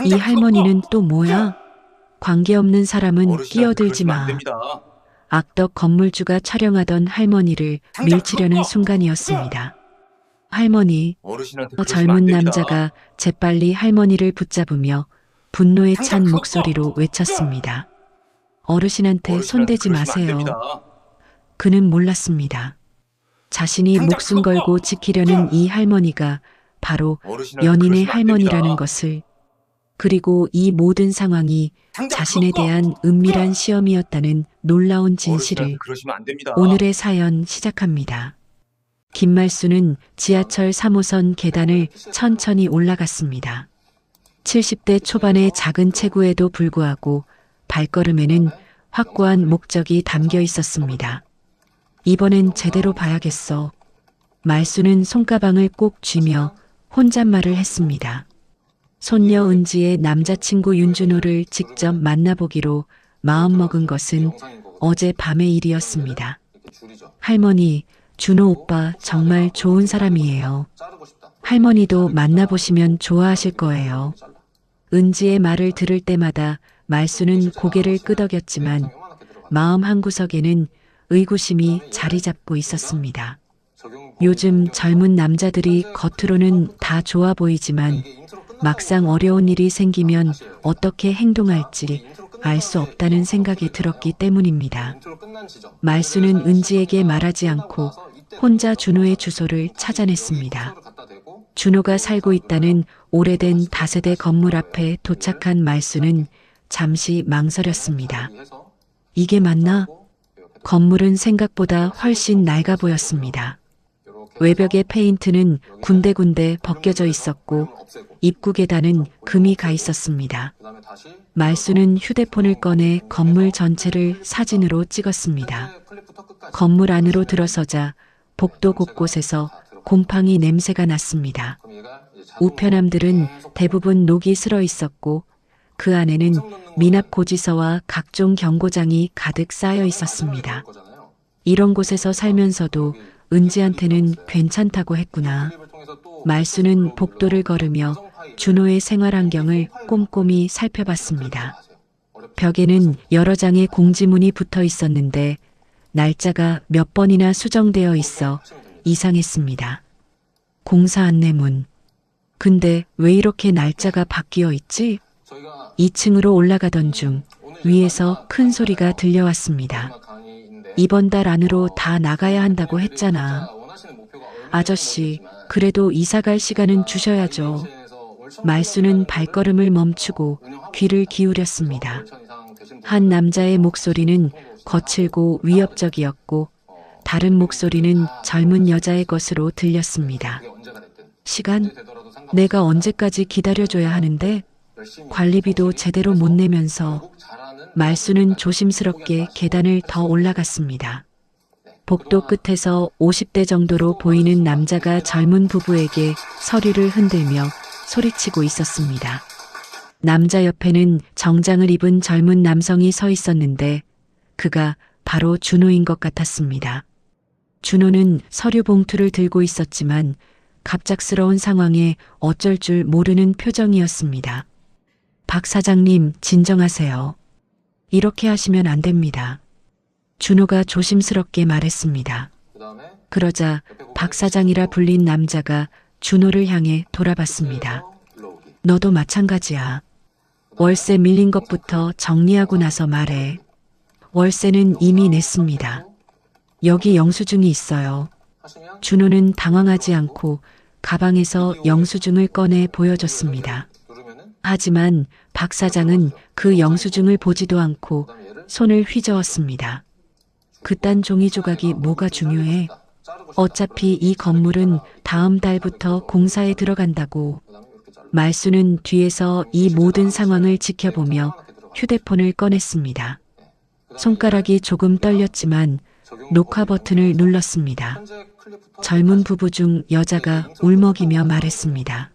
이 당장 할머니는 걷어! 또 뭐야? 관계없는 사람은 어르신한테 끼어들지 그러시면 안 마. 됩니다. 악덕 건물주가 촬영하던 할머니를 당장 밀치려는 걷어! 순간이었습니다. 할머니, 어르신한테 저 그러시면 안 젊은 됩니다. 남자가 재빨리 할머니를 붙잡으며 분노에 당장 찬 걷어! 목소리로 외쳤습니다. 어르신한테 어르신한테 손대지 그러시면 안 됩니다. 마세요. 그는 몰랐습니다. 자신이 당장 목숨 걸고 걷어! 지키려는 이 할머니가 바로 어르신한테 연인의 그러시면 안 됩니다. 할머니라는 것을, 그리고 이 모든 상황이 당장 자신에 걷어! 대한 은밀한 시험이었다는 놀라운 어르신한테 진실을 그러시면 안 됩니다. 오늘의 사연 시작합니다. 김말수는 지하철 3호선 계단을 천천히 올라갔습니다. 70대 초반의 작은 체구에도 불구하고 발걸음에는 확고한 목적이 담겨 있었습니다. 이번엔 제대로 봐야겠어. 말수는 손가방을 꼭 쥐며 혼잣말을 했습니다. 손녀 은지의 남자친구 윤준호를 직접 만나보기로 마음먹은 것은 어제 밤의 일이었습니다. 할머니, 준호 오빠 정말 좋은 사람이에요. 할머니도 만나보시면 좋아하실 거예요. 은지의 말을 들을 때마다 말수는 고개를 끄덕였지만 마음 한구석에는 의구심이 자리 잡고 있었습니다. 요즘 젊은 남자들이 겉으로는 다 좋아 보이지만 막상 어려운 일이 생기면 어떻게 행동할지 알 수 없다는 생각이 들었기 때문입니다. 말수는 은지에게 말하지 않고 혼자 준호의 주소를 찾아냈습니다. 준호가 살고 있다는 오래된 다세대 건물 앞에 도착한 말수는 잠시 망설였습니다. 이게 맞나? 건물은 생각보다 훨씬 낡아 보였습니다. 외벽의 페인트는 군데군데 벗겨져 있었고 입구 계단은 금이 가 있었습니다. 말수는 휴대폰을 꺼내 건물 전체를 사진으로 찍었습니다. 건물 안으로 들어서자 복도 곳곳에서 곰팡이 냄새가 났습니다. 우편함들은 대부분 녹이 슬어 있었고 그 안에는 미납 고지서와 각종 경고장이 가득 쌓여 있었습니다. 이런 곳에서 살면서도 은지한테는 괜찮다고 했구나. 말수는 복도를 걸으며 준호의 생활 환경을 꼼꼼히 살펴봤습니다. 벽에는 여러 장의 공지문이 붙어 있었는데 날짜가 몇 번이나 수정되어 있어 이상했습니다. 공사 안내문. 근데 왜 이렇게 날짜가 바뀌어 있지? 2층으로 올라가던 중 위에서 큰 소리가 들려왔습니다. 이번 달 안으로 다 나가야 한다고 했잖아. 아저씨, 그래도 이사 갈 시간은 주셔야죠. 말수는 발걸음을 멈추고 귀를 기울였습니다. 한 남자의 목소리는 거칠고 위협적이었고 다른 목소리는 젊은 여자의 것으로 들렸습니다. 시간? 내가 언제까지 기다려줘야 하는데? 관리비도 제대로 못 내면서. 말수는 조심스럽게 계단을 더 올라갔습니다. 복도 끝에서 50대 정도로 보이는 남자가 젊은 부부에게 서류를 흔들며 소리치고 있었습니다. 남자 옆에는 정장을 입은 젊은 남성이 서 있었는데 그가 바로 준호인 것 같았습니다. 준호는 서류 봉투를 들고 있었지만 갑작스러운 상황에 어쩔 줄 모르는 표정이었습니다. 박 사장님, 진정하세요. 이렇게 하시면 안 됩니다. 준호가 조심스럽게 말했습니다. 그러자 박 사장이라 불린 남자가 준호를 향해 돌아봤습니다. 너도 마찬가지야. 월세 밀린 것부터 정리하고 나서 말해. 월세는 이미 냈습니다. 여기 영수증이 있어요. 준호는 당황하지 않고 가방에서 영수증을 꺼내 보여줬습니다. 하지만 박 사장은 그 영수증을 보지도 않고 손을 휘저었습니다. 그딴 종이 조각이 뭐가 중요해? 어차피 이 건물은 다음 달부터 공사에 들어간다고. 말수는 뒤에서 이 모든 상황을 지켜보며 휴대폰을 꺼냈습니다. 손가락이 조금 떨렸지만 녹화 버튼을 눌렀습니다. 젊은 부부 중 여자가 울먹이며 말했습니다.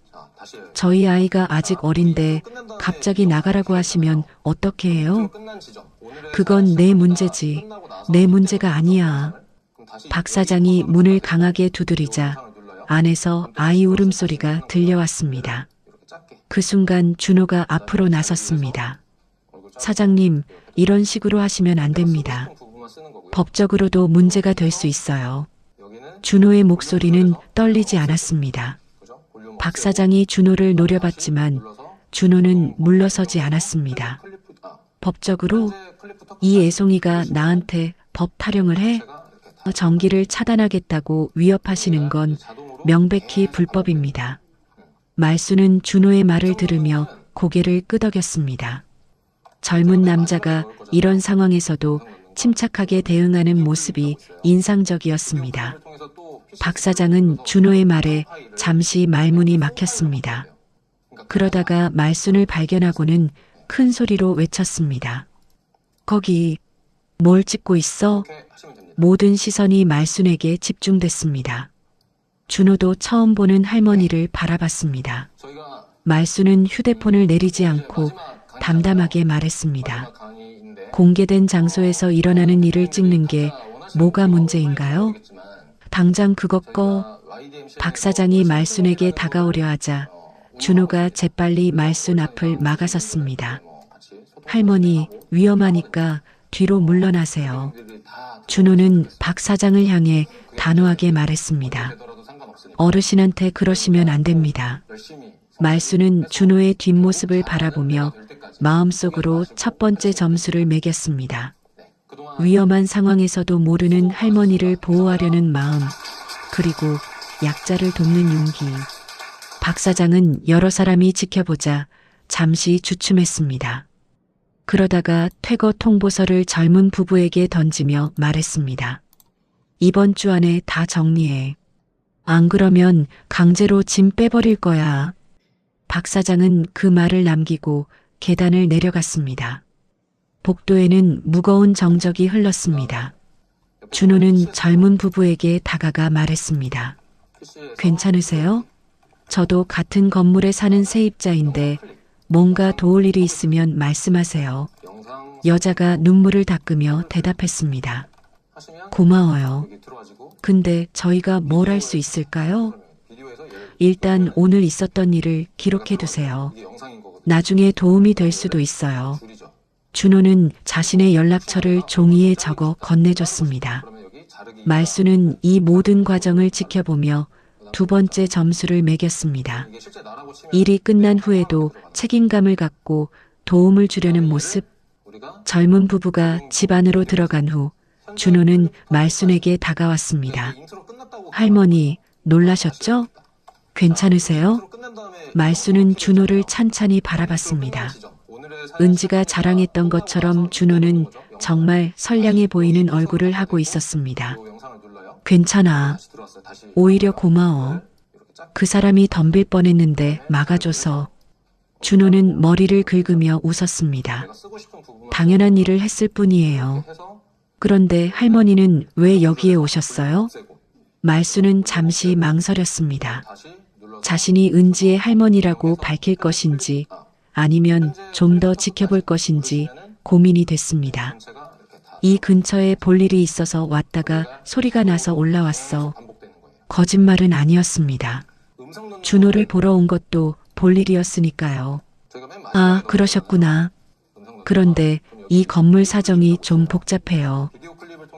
저희 아이가 아직 어린데 갑자기 나가라고 하시면 어떻게 해요? 그건 내 문제지. 내 문제가 아니야. 박 사장이 문을 강하게 두드리자 안에서 아이 울음소리가 들려왔습니다. 그 순간 준호가 앞으로 나섰습니다. 사장님, 이런 식으로 하시면 안 됩니다. 법적으로도 문제가 될 수 있어요. 준호의 목소리는 떨리지 않았습니다. 박 사장이 준호를 노려봤지만 준호는 물러서지 않았습니다. 법적으로 이 애송이가 나한테 법 타령을 해? 전기를 차단하겠다고 위협하시는 건 명백히 불법입니다. 말수는 준호의 말을 들으며 고개를 끄덕였습니다. 젊은 남자가 이런 상황에서도 침착하게 대응하는 모습이 인상적이었습니다. 박 사장은 준호의 말에 잠시 말문이 막혔습니다. 그러다가 말순을 발견하고는 큰 소리로 외쳤습니다. 거기 뭘 찍고 있어? 모든 시선이 말순에게 집중됐습니다. 준호도 처음 보는 할머니를 바라봤습니다. 말순은 휴대폰을 내리지 않고 담담하게 말했습니다. 공개된 장소에서 일어나는 일을 찍는 게 뭐가 문제인가요? 당장 그것 꺼. 박 사장이 말순에게 다가오려 하자 준호가 재빨리 말순 앞을 막아섰습니다. 할머니, 위험하니까 뒤로 물러나세요. 준호는 박 사장을 향해 단호하게 말했습니다. 어르신한테 그러시면 안 됩니다. 말순은 준호의 뒷모습을 바라보며 마음속으로 첫 번째 점수를 매겼습니다. 위험한 상황에서도 모르는 할머니를 보호하려는 마음, 그리고 약자를 돕는 용기. 박 사장은 여러 사람이 지켜보자 잠시 주춤했습니다. 그러다가 퇴거 통보서를 젊은 부부에게 던지며 말했습니다. 이번 주 안에 다 정리해. 안 그러면 강제로 짐 빼버릴 거야. 박 사장은 그 말을 남기고 계단을 내려갔습니다. 복도에는 무거운 정적이 흘렀습니다. 준호는 젊은 부부에게 다가가 말했습니다. 괜찮으세요? 저도 같은 건물에 사는 세입자인데 뭔가 도울 일이 있으면 말씀하세요. 여자가 눈물을 닦으며 대답했습니다. 고마워요. 근데 저희가 뭘 할 수 있을까요? 일단 오늘 있었던 일을 기록해 두세요. 나중에 도움이 될 수도 있어요. 준호는 자신의 연락처를 종이에 적어 건네줬습니다. 말수는 이 모든 과정을 지켜보며 두 번째 점수를 매겼습니다. 일이 끝난 후에도 책임감을 갖고 도움을 주려는 모습. 젊은 부부가 집 안으로 들어간 후 준호는 말순에게 다가왔습니다. 할머니, 놀라셨죠? 괜찮으세요? 말순은 준호를 찬찬히 바라봤습니다. 은지가 자랑했던 것처럼 준호는 정말 선량해 보이는 얼굴을 하고 있었습니다. 괜찮아. 오히려 고마워. 그 사람이 덤빌 뻔했는데 막아줘서. 준호는 머리를 긁으며 웃었습니다. 당연한 일을 했을 뿐이에요. 그런데 할머니는 왜 여기에 오셨어요? 말수는 잠시 망설였습니다. 자신이 은지의 할머니라고 밝힐 것인지 아니면 좀 더 지켜볼 것인지 고민이 됐습니다. 이 근처에 볼 일이 있어서 왔다가 소리가 나서 올라왔어. 거짓말은 아니었습니다. 준호를 보러 온 것도 볼 일이었으니까요. 아, 그러셨구나. 그런데 이 건물 사정이 좀 복잡해요.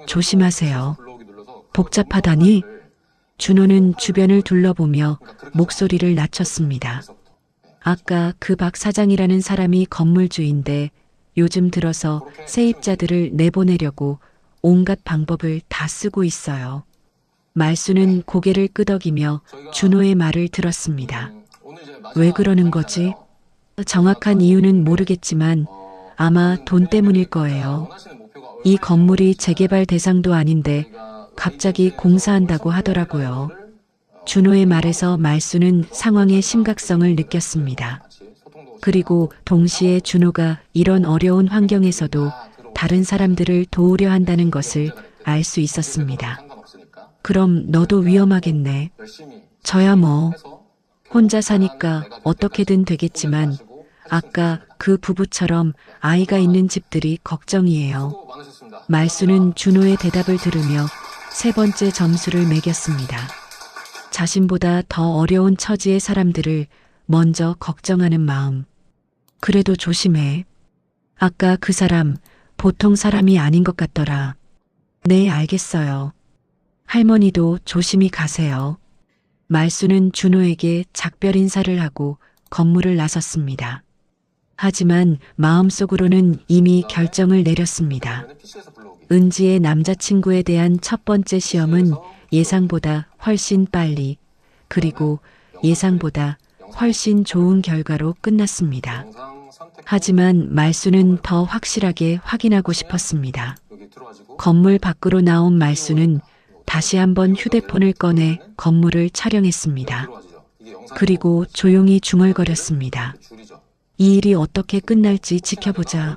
조심하세요. 복잡하다니? 준호는 주변을 둘러보며 목소리를 낮췄습니다. 아까 그 박 사장이라는 사람이 건물주인데 요즘 들어서 세입자들을 내보내려고 온갖 방법을 다 쓰고 있어요. 말수는 고개를 끄덕이며 준호의 말을 들었습니다. 왜 그러는 거지? 정확한 이유는 모르겠지만 아마 돈 때문일 거예요. 이 건물이 재개발 대상도 아닌데 갑자기 공사한다고 하더라고요. 준호의 말에서 말수는 상황의 심각성을 느꼈습니다. 그리고 동시에 준호가 이런 어려운 환경에서도 다른 사람들을 도우려 한다는 것을 알 수 있었습니다. 그럼 너도 위험하겠네. 저야 뭐 혼자 사니까 어떻게든 되겠지만 아까 그 부부처럼 아이가 있는 집들이 걱정이에요. 말수는 준호의 대답을 들으며 세 번째 점수를 매겼습니다. 자신보다 더 어려운 처지의 사람들을 먼저 걱정하는 마음. 그래도 조심해. 아까 그 사람 보통 사람이 아닌 것 같더라. 네, 알겠어요. 할머니도 조심히 가세요. 말수는 준호에게 작별 인사를 하고 건물을 나섰습니다. 하지만 마음속으로는 이미 결정을 내렸습니다. 은지의 남자친구에 대한 첫 번째 시험은 예상보다 훨씬 빨리, 그리고 예상보다 훨씬 좋은 결과로 끝났습니다. 하지만 말수는 더 확실하게 확인하고 싶었습니다. 건물 밖으로 나온 말수는 다시 한번 휴대폰을 꺼내 건물을 촬영했습니다. 그리고 조용히 중얼거렸습니다. 이 일이 어떻게 끝날지 지켜보자.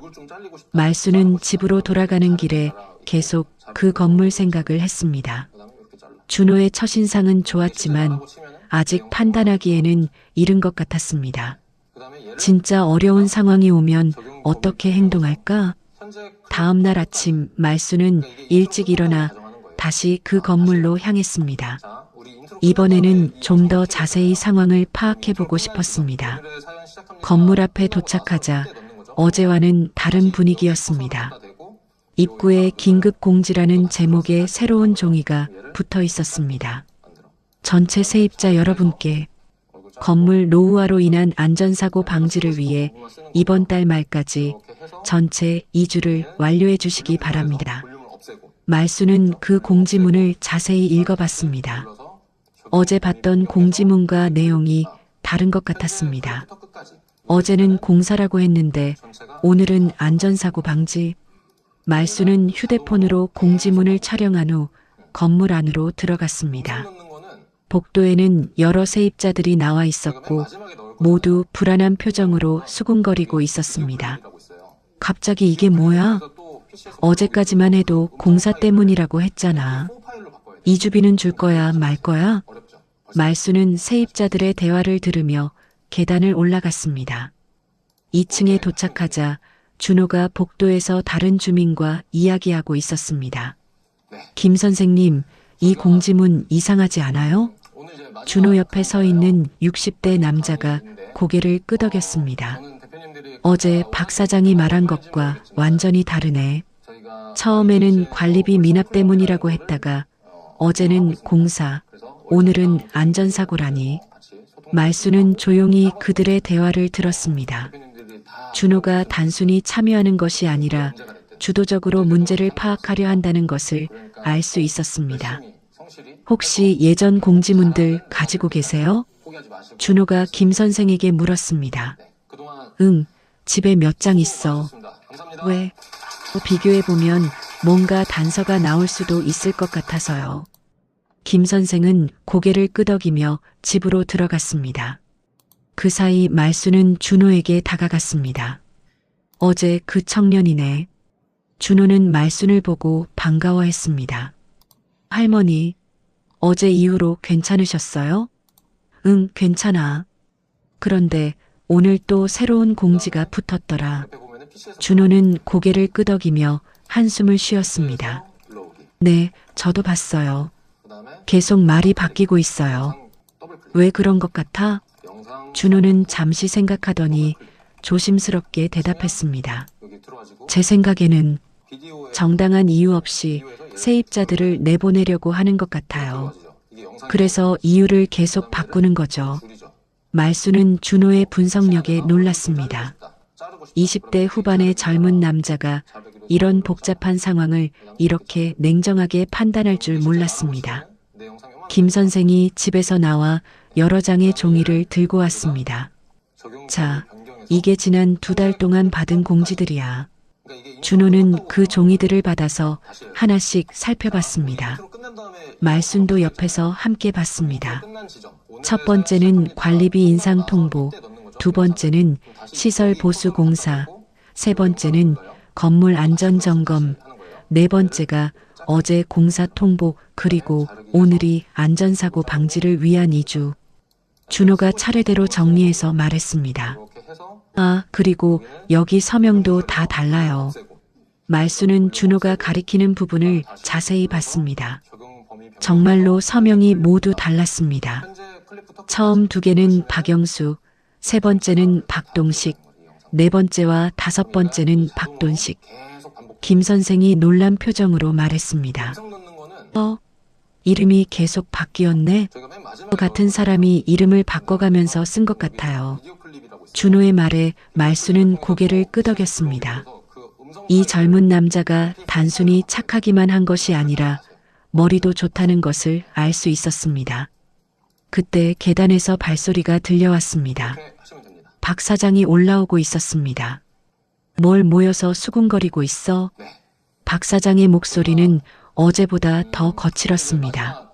말수는 집으로 돌아가는 길에 계속 그 건물 생각을 했습니다. 준호의 첫인상은 좋았지만 아직 판단하기에는 이른 것 같았습니다. 진짜 어려운 상황이 오면 어떻게 행동할까? 다음 날 아침 말수는 일찍 일어나 다시 그 건물로 향했습니다. 이번에는 좀 더 자세히 상황을 파악해보고 싶었습니다. 건물 앞에 도착하자 어제와는 다른 분위기였습니다. 입구에 긴급 공지라는 제목의 새로운 종이가 붙어 있었습니다. 전체 세입자 여러분께 건물 노후화로 인한 안전사고 방지를 위해 이번 달 말까지 전체 이주를 완료해 주시기 바랍니다. 말수는 그 공지문을 자세히 읽어봤습니다. 어제 봤던 공지문과 내용이 다른 것 같았습니다. 어제는 공사라고 했는데 오늘은 안전사고 방지. 말수는 휴대폰으로 공지문을 촬영한 후 건물 안으로 들어갔습니다. 복도에는 여러 세입자들이 나와 있었고 모두 불안한 표정으로 수군거리고 있었습니다. 갑자기 이게 뭐야? 어제까지만 해도 공사 때문이라고 했잖아. 이주비는 줄 거야, 말 거야? 말수는 세입자들의 대화를 들으며 계단을 올라갔습니다. 2층에 도착하자 준호가 복도에서 다른 주민과 이야기하고 있었습니다. 김 선생님, 이 공지문 이상하지 않아요? 준호 옆에 서 있는 60대 남자가 고개를 끄덕였습니다. 어제 박 사장이 말한 것과 완전히 다르네. 처음에는 관리비 미납 때문이라고 했다가 어제는 공사, 오늘은 안전사고라니. 말수는 조용히 그들의 대화를 들었습니다. 준호가 단순히 참여하는 것이 아니라 주도적으로 문제를 파악하려 한다는 것을 알 수 있었습니다. 혹시 예전 공지문들 가지고 계세요? 준호가 김 선생에게 물었습니다. 응, 집에 몇 장 있어. 왜? 비교해보면 뭔가 단서가 나올 수도 있을 것 같아서요. 김 선생은 고개를 끄덕이며 집으로 들어갔습니다. 그 사이 말수는 준호에게 다가갔습니다. 어제 그 청년이네. 준호는 말순을 보고 반가워했습니다. 할머니, 어제 이후로 괜찮으셨어요? 응, 괜찮아. 그런데 오늘 또 새로운 공지가 붙었더라. 준호는 고개를 끄덕이며 한숨을 쉬었습니다. 네, 저도 봤어요. 계속 말이 바뀌고 있어요. 왜 그런 것 같아? 준호는 잠시 생각하더니 조심스럽게 대답했습니다. 제 생각에는 정당한 이유 없이 세입자들을 내보내려고 하는 것 같아요. 그래서 이유를 계속 바꾸는 거죠. 말수는 준호의 분석력에 놀랐습니다. 20대 후반의 젊은 남자가 이런 복잡한 상황을 이렇게 냉정하게 판단할 줄 몰랐습니다. 김 선생이 집에서 나와 여러 장의 종이를 들고 왔습니다. 자, 이게 지난 2달 동안 받은 공지들이야. 준호는 그 종이들을 받아서 하나씩 살펴봤습니다. 말순도 옆에서 함께 봤습니다. 첫 번째는 관리비 인상 통보, 두 번째는 시설 보수 공사, 세 번째는 건물 안전 점검, 네 번째가 어제 공사 통보, 그리고 오늘이 안전사고 방지를 위한 이주. 준호가 차례대로 정리해서 말했습니다. 아, 그리고 여기 서명도 다 달라요. 말수는 준호가 가리키는 부분을 자세히 봤습니다. 정말로 서명이 모두 달랐습니다. 처음 2개는 박영수, 세 번째는 박동식, 네 번째와 다섯 번째는 박돈식. 김 선생이 놀란 표정으로 말했습니다. 이름이 계속 바뀌었네. 같은 사람이 이름을 바꿔가면서 쓴 것 같아요. 준호의 말에 말수는 고개를 끄덕였습니다. 이 젊은 남자가 단순히 착하기만 한 것이 아니라 머리도 좋다는 것을 알 수 있었습니다. 그때 계단에서 발소리가 들려왔습니다. 박 사장이 올라오고 있었습니다. 뭘 모여서 수군거리고 있어? 박 사장의 목소리는 어제보다 더 거칠었습니다.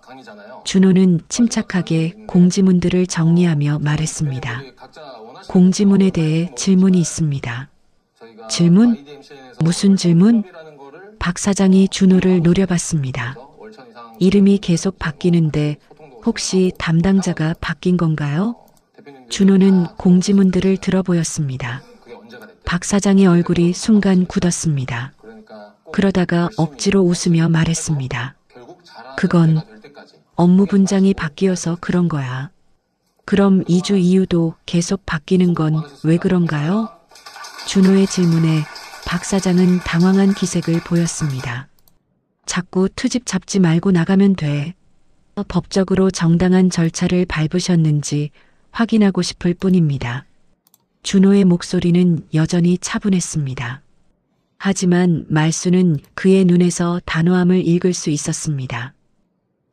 준호는 침착하게 공지문들을 정리하며 말했습니다. 공지문에 대해 질문이 있습니다. 질문? 무슨 질문? 박 사장이 준호를 노려봤습니다. 이름이 계속 바뀌는데 혹시 담당자가 바뀐 건가요? 준호는 공지문들을 들어보였습니다. 박 사장의 얼굴이 순간 굳었습니다. 그러다가 억지로 웃으며 말했습니다. 그건 업무 분장이 바뀌어서 그런 거야. 그럼 2주 이후도 계속 바뀌는 건 왜 그런가요? 준호의 질문에 박 사장은 당황한 기색을 보였습니다. 자꾸 트집 잡지 말고 나가면 돼. 법적으로 정당한 절차를 밟으셨는지 확인하고 싶을 뿐입니다. 준호의 목소리는 여전히 차분했습니다. 하지만 말수는 그의 눈에서 단호함을 읽을 수 있었습니다.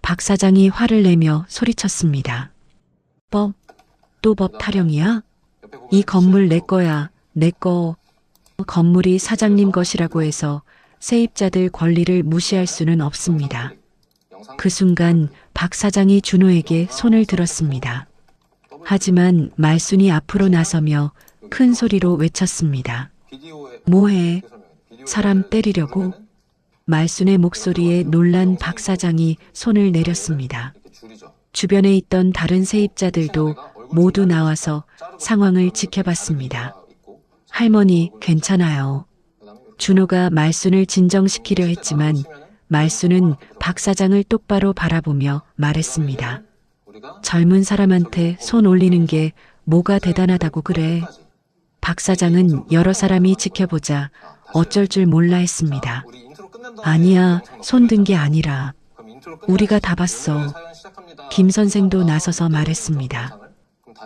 박 사장이 화를 내며 소리쳤습니다. 또 법 타령이야? 이 건물 내 거야, 내 거. 건물이 사장님 것이라고 해서 세입자들 권리를 무시할 수는 없습니다. 그 순간 박 사장이 준호에게 손을 들었습니다. 하지만 말순이 앞으로 나서며 큰 소리로 외쳤습니다. 뭐해? 사람 때리려고? 말순의 목소리에 놀란 박 사장이 손을 내렸습니다. 주변에 있던 다른 세입자들도 모두 나와서 상황을 지켜봤습니다. 할머니, 괜찮아요. 준호가 말순을 진정시키려 했지만 말순은 박 사장을 똑바로 바라보며 말했습니다. 젊은 사람한테 손 올리는 게 뭐가 대단하다고 그래. 박 사장은 여러 사람이 지켜보자 어쩔 줄 몰라 했습니다. 아니야, 손 든 게 아니라 우리가 다 봤어. 김 선생도 나서서 말했습니다.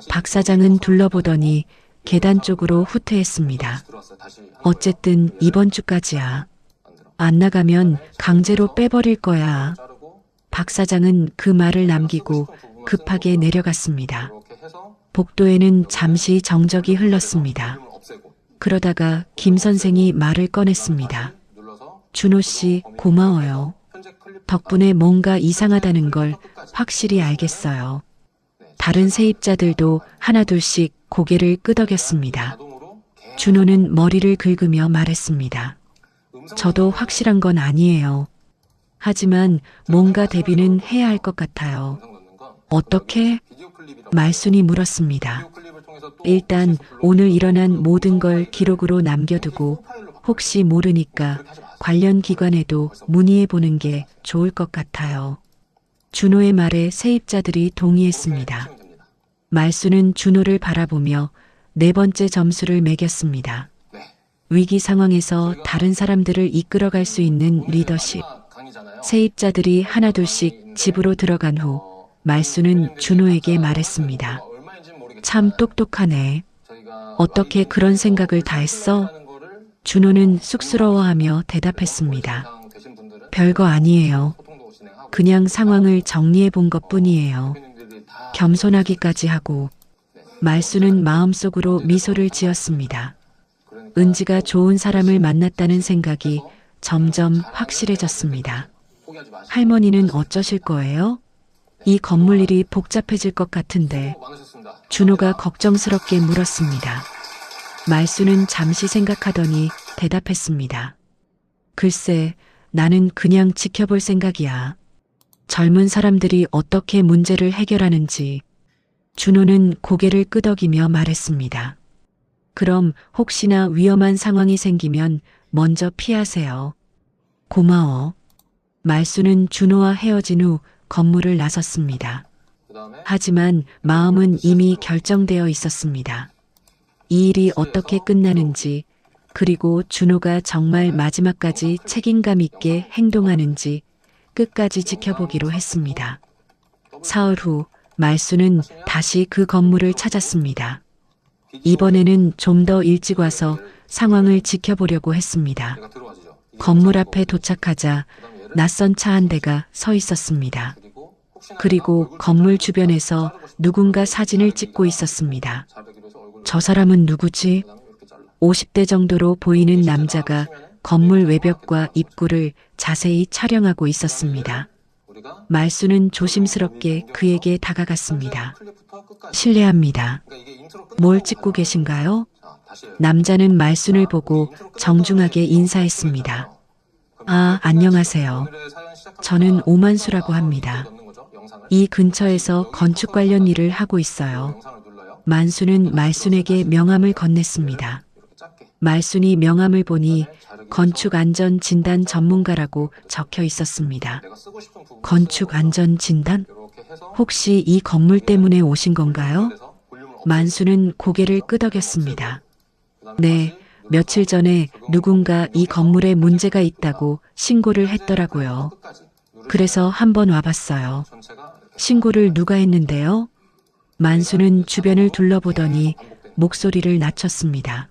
박 사장은 둘러보더니 계단 쪽으로 후퇴했습니다. 어쨌든 이번 주까지야. 안 나가면 강제로 빼버릴 거야. 박 사장은 그 말을 남기고 급하게 내려갔습니다. 복도에는 잠시 정적이 흘렀습니다. 그러다가 김 선생이 말을 꺼냈습니다. 준호 씨, 고마워요. 덕분에 뭔가 이상하다는 걸 확실히 알겠어요. 다른 세입자들도 하나둘씩 고개를 끄덕였습니다. 준호는 머리를 긁으며 말했습니다. 저도 확실한 건 아니에요. 하지만 뭔가 대비는 해야 할 것 같아요. 어떻게? 말순이 물었습니다. 일단 오늘 일어난 모든 걸 기록으로 남겨두고 혹시 모르니까 관련 기관에도 문의해 보는 게 좋을 것 같아요. 준호의 말에 세입자들이 동의했습니다. 말순은 준호를 바라보며 네 번째 점수를 매겼습니다. 위기 상황에서 다른 사람들을 이끌어갈 수 있는 리더십. 세입자들이 하나둘씩 집으로 들어간 후 말순은 준호에게 말했습니다. 참 똑똑하네. 어떻게 그런 생각을 다 했어? 준호는 쑥스러워하며 대답했습니다. 별거 아니에요. 그냥 상황을 정리해 본 것뿐이에요. 겸손하기까지 하고. 말순은 마음속으로 미소를 지었습니다. 은지가 좋은 사람을 만났다는 생각이 점점 확실해졌습니다. 할머니는 어쩌실 거예요? 이 건물 일이 복잡해질 것 같은데. 준호가 걱정스럽게 물었습니다. 말순은 잠시 생각하더니 대답했습니다. 글쎄, 나는 그냥 지켜볼 생각이야. 젊은 사람들이 어떻게 문제를 해결하는지. 준호는 고개를 끄덕이며 말했습니다. 그럼 혹시나 위험한 상황이 생기면 먼저 피하세요. 고마워. 말순은 준호와 헤어진 후 건물을 나섰습니다. 하지만 마음은 이미 결정되어 있었습니다. 이 일이 어떻게 끝나는지, 그리고 준호가 정말 마지막까지 책임감 있게 행동하는지 끝까지 지켜보기로 했습니다. 사흘 후 말수는 다시 그 건물을 찾았습니다. 이번에는 좀 더 일찍 와서 상황을 지켜보려고 했습니다. 건물 앞에 도착하자 낯선 차 한 대가 서 있었습니다. 그리고 건물 주변에서 누군가 사진을 찍고 있었습니다. 저 사람은 누구지? 50대 정도로 보이는 남자가 건물 외벽과 입구를 자세히 촬영하고 있었습니다. 말수는 조심스럽게 그에게 다가갔습니다. 실례합니다. 뭘 찍고 계신가요? 남자는 말순을 보고 정중하게 인사했습니다. 아, 안녕하세요. 저는 오만수라고 합니다. 이 근처에서 건축 관련 일을 하고 있어요. 만수는 말순에게 명함을 건넸습니다. 말순이 명함을 보니 건축 안전 진단 전문가라고 적혀 있었습니다. 건축 안전 진단? 혹시 이 건물 때문에 오신 건가요? 만수는 고개를 끄덕였습니다. 네, 며칠 전에 누군가 이 건물에 문제가 있다고 신고를 했더라고요. 그래서 한번 와봤어요. 신고를 누가 했는데요? 만수는 주변을 둘러보더니 목소리를 낮췄습니다.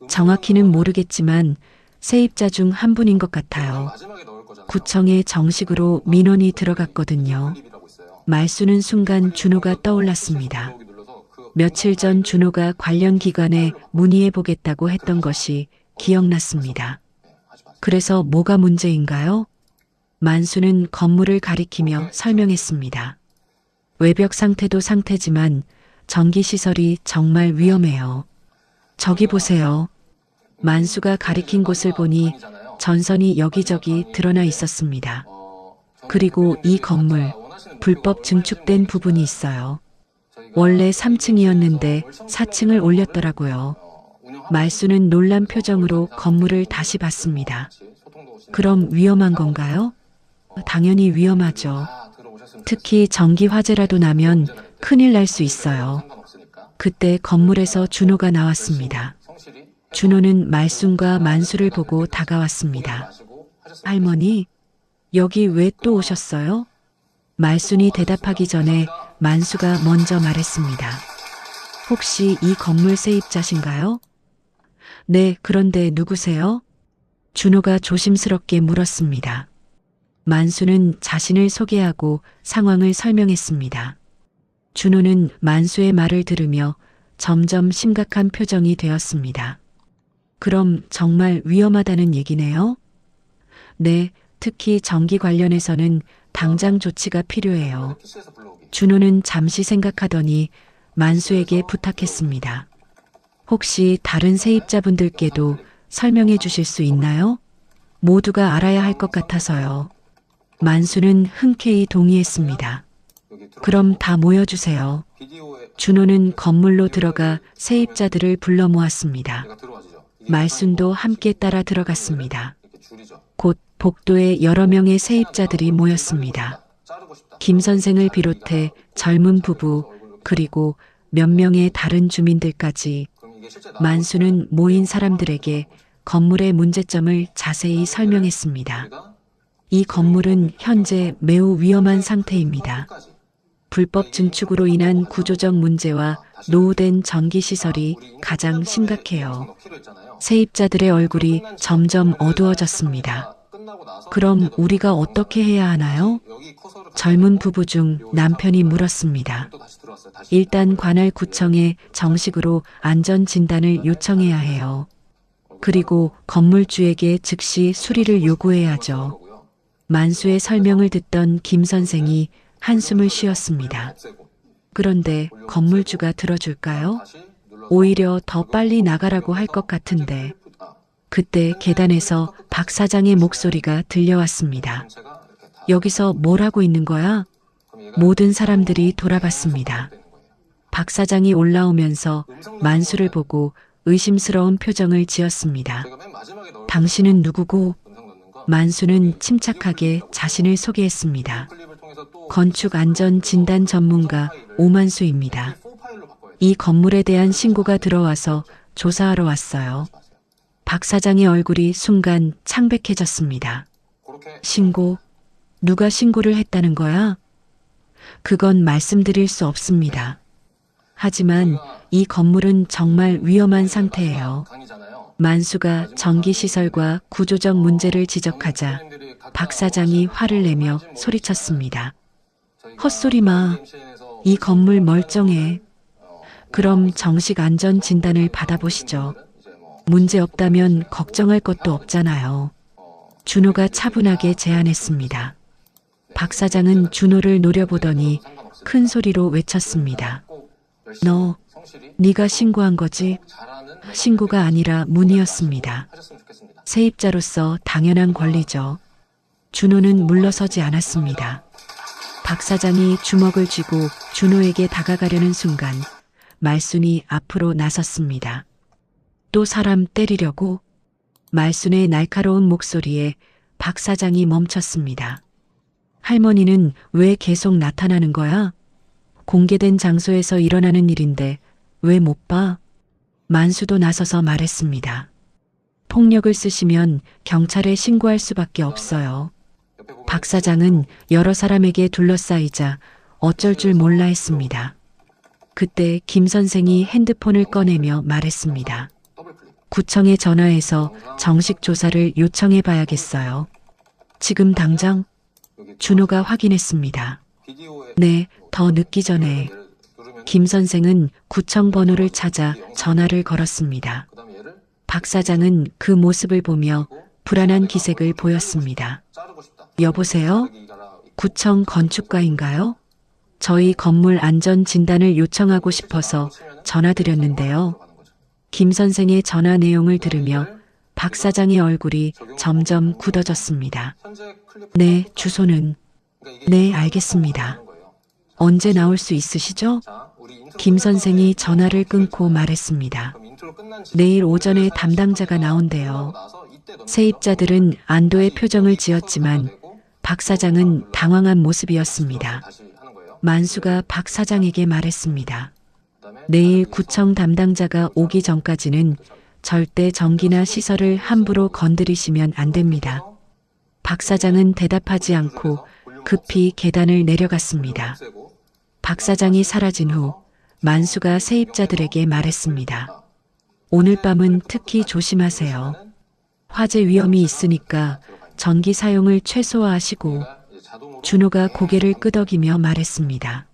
정확히는 모르겠지만 세입자 중 한 분인 것 같아요. 구청에 정식으로 민원이 들어갔거든요. 말수는 순간 준호가 떠올랐습니다. 며칠 전 준호가 관련 기관에 문의해보겠다고 했던 것이 기억났습니다. 그래서 뭐가 문제인가요? 만수는 건물을 가리키며 설명했습니다. 외벽 상태도 상태지만 전기시설이 정말 위험해요. 저기 보세요. 만수가 가리킨 곳을 보니 전선이 여기저기 드러나 있었습니다. 그리고 이 건물, 불법 증축된 부분이 있어요. 원래 3층이었는데 4층을 올렸더라고요. 말수는 놀란 표정으로 건물을 다시 봤습니다. 그럼 위험한 건가요? 당연히 위험하죠. 특히 전기 화재라도 나면 큰일 날 수 있어요. 그때 건물에서 준호가 나왔습니다. 준호는 말순과 만수를 보고 다가왔습니다. 할머니, 여기 왜 또 오셨어요? 말순이 대답하기 전에 만수가 먼저 말했습니다. 혹시 이 건물 세입자신가요? 네, 그런데 누구세요? 준호가 조심스럽게 물었습니다. 만수는 자신을 소개하고 상황을 설명했습니다. 준호는 만수의 말을 들으며 점점 심각한 표정이 되었습니다. 그럼 정말 위험하다는 얘기네요? 네, 특히 전기 관련해서는 당장 조치가 필요해요. 준호는 잠시 생각하더니 만수에게 부탁했습니다. 혹시 다른 세입자분들께도 설명해 주실 수 있나요? 모두가 알아야 할 것 같아서요. 만수는 흔쾌히 동의했습니다. 그럼 다 모여주세요. 준호는 건물로 들어가 세입자들을 불러 모았습니다. 말순도 함께 따라 들어갔습니다. 곧 복도에 여러 명의 세입자들이 모였습니다. 김 선생을 비롯해 젊은 부부 그리고 몇 명의 다른 주민들까지 만수는 모인 사람들에게 건물의 문제점을 자세히 설명했습니다. 이 건물은 현재 매우 위험한 상태입니다. 불법 증축으로 인한 구조적 문제와 노후된 전기시설이 가장 심각해요. 세입자들의 얼굴이 점점 어두워졌습니다. 그럼 우리가 어떻게 해야 하나요? 젊은 부부 중 남편이 물었습니다. 일단 관할구청에 정식으로 안전진단을 요청해야 해요. 그리고 건물주에게 즉시 수리를 요구해야죠. 만수의 설명을 듣던 김 선생이 한숨을 쉬었습니다. 그런데 건물주가 들어줄까요? 오히려 더 빨리 나가라고 할 것 같은데. 그때 계단에서 박 사장의 목소리가 들려왔습니다. 여기서 뭘 하고 있는 거야? 모든 사람들이 돌아봤습니다. 박 사장이 올라오면서 만수를 보고 의심스러운 표정을 지었습니다. 당신은 누구고? 만수는 침착하게 자신을 소개했습니다. 건축 안전 진단 전문가 오만수입니다. 이 건물에 대한 신고가 들어와서 조사하러 왔어요. 박 사장의 얼굴이 순간 창백해졌습니다. 신고? 누가 신고를 했다는 거야? 그건 말씀드릴 수 없습니다. 하지만 이 건물은 정말 위험한 상태예요. 만수가 전기시설과 구조적 문제를 지적하자 박 사장이 화를 내며 소리쳤습니다. 헛소리 마. 이 건물 멀쩡해. 그럼 정식 안전 진단을 받아보시죠. 문제 없다면 걱정할 것도 없잖아요. 준호가 차분하게 제안했습니다. 박 사장은 준호를 노려보더니 큰 소리로 외쳤습니다. 너, 네가 신고한 거지? 신고가 아니라 문의였습니다. 세입자로서 당연한 권리죠. 준호는 물러서지 않았습니다. 박 사장이 주먹을 쥐고 준호에게 다가가려는 순간 말순이 앞으로 나섰습니다. 또 사람 때리려고? 말순의 날카로운 목소리에 박 사장이 멈췄습니다. 할머니는 왜 계속 나타나는 거야? 공개된 장소에서 일어나는 일인데 왜 못 봐? 만수도 나서서 말했습니다. 폭력을 쓰시면 경찰에 신고할 수밖에 없어요. 박 사장은 여러 사람에게 둘러싸이자 어쩔 줄 몰라 했습니다. 그때 김 선생이 핸드폰을 꺼내며 말했습니다. 구청에 전화해서 정식 조사를 요청해 봐야겠어요. 지금 당장? 준호가 확인했습니다. 네, 더 늦기 전에. 김 선생은 구청 번호를 찾아 전화를 걸었습니다. 박 사장은 그 모습을 보며 불안한 기색을 보였습니다. 여보세요? 구청 건축가인가요? 저희 건물 안전 진단을 요청하고 싶어서 전화드렸는데요. 김 선생의 전화 내용을 들으며 박 사장의 얼굴이 점점 굳어졌습니다. 네, 주소는? 네, 알겠습니다. 언제 나올 수 있으시죠? 김 선생이 전화를 끊고 말했습니다. 내일 오전에 담당자가 나온대요. 세입자들은 안도의 표정을 지었지만 박 사장은 당황한 모습이었습니다. 만수가 박 사장에게 말했습니다. 내일 구청 담당자가 오기 전까지는 절대 전기나 시설을 함부로 건드리시면 안 됩니다. 박 사장은 대답하지 않고 급히 계단을 내려갔습니다. 박 사장이 사라진 후 만수가 세입자들에게 말했습니다. 오늘 밤은 특히 조심하세요. 화재 위험이 있으니까 전기 사용을 최소화하시고. 준호가 고개를 끄덕이며 말했습니다.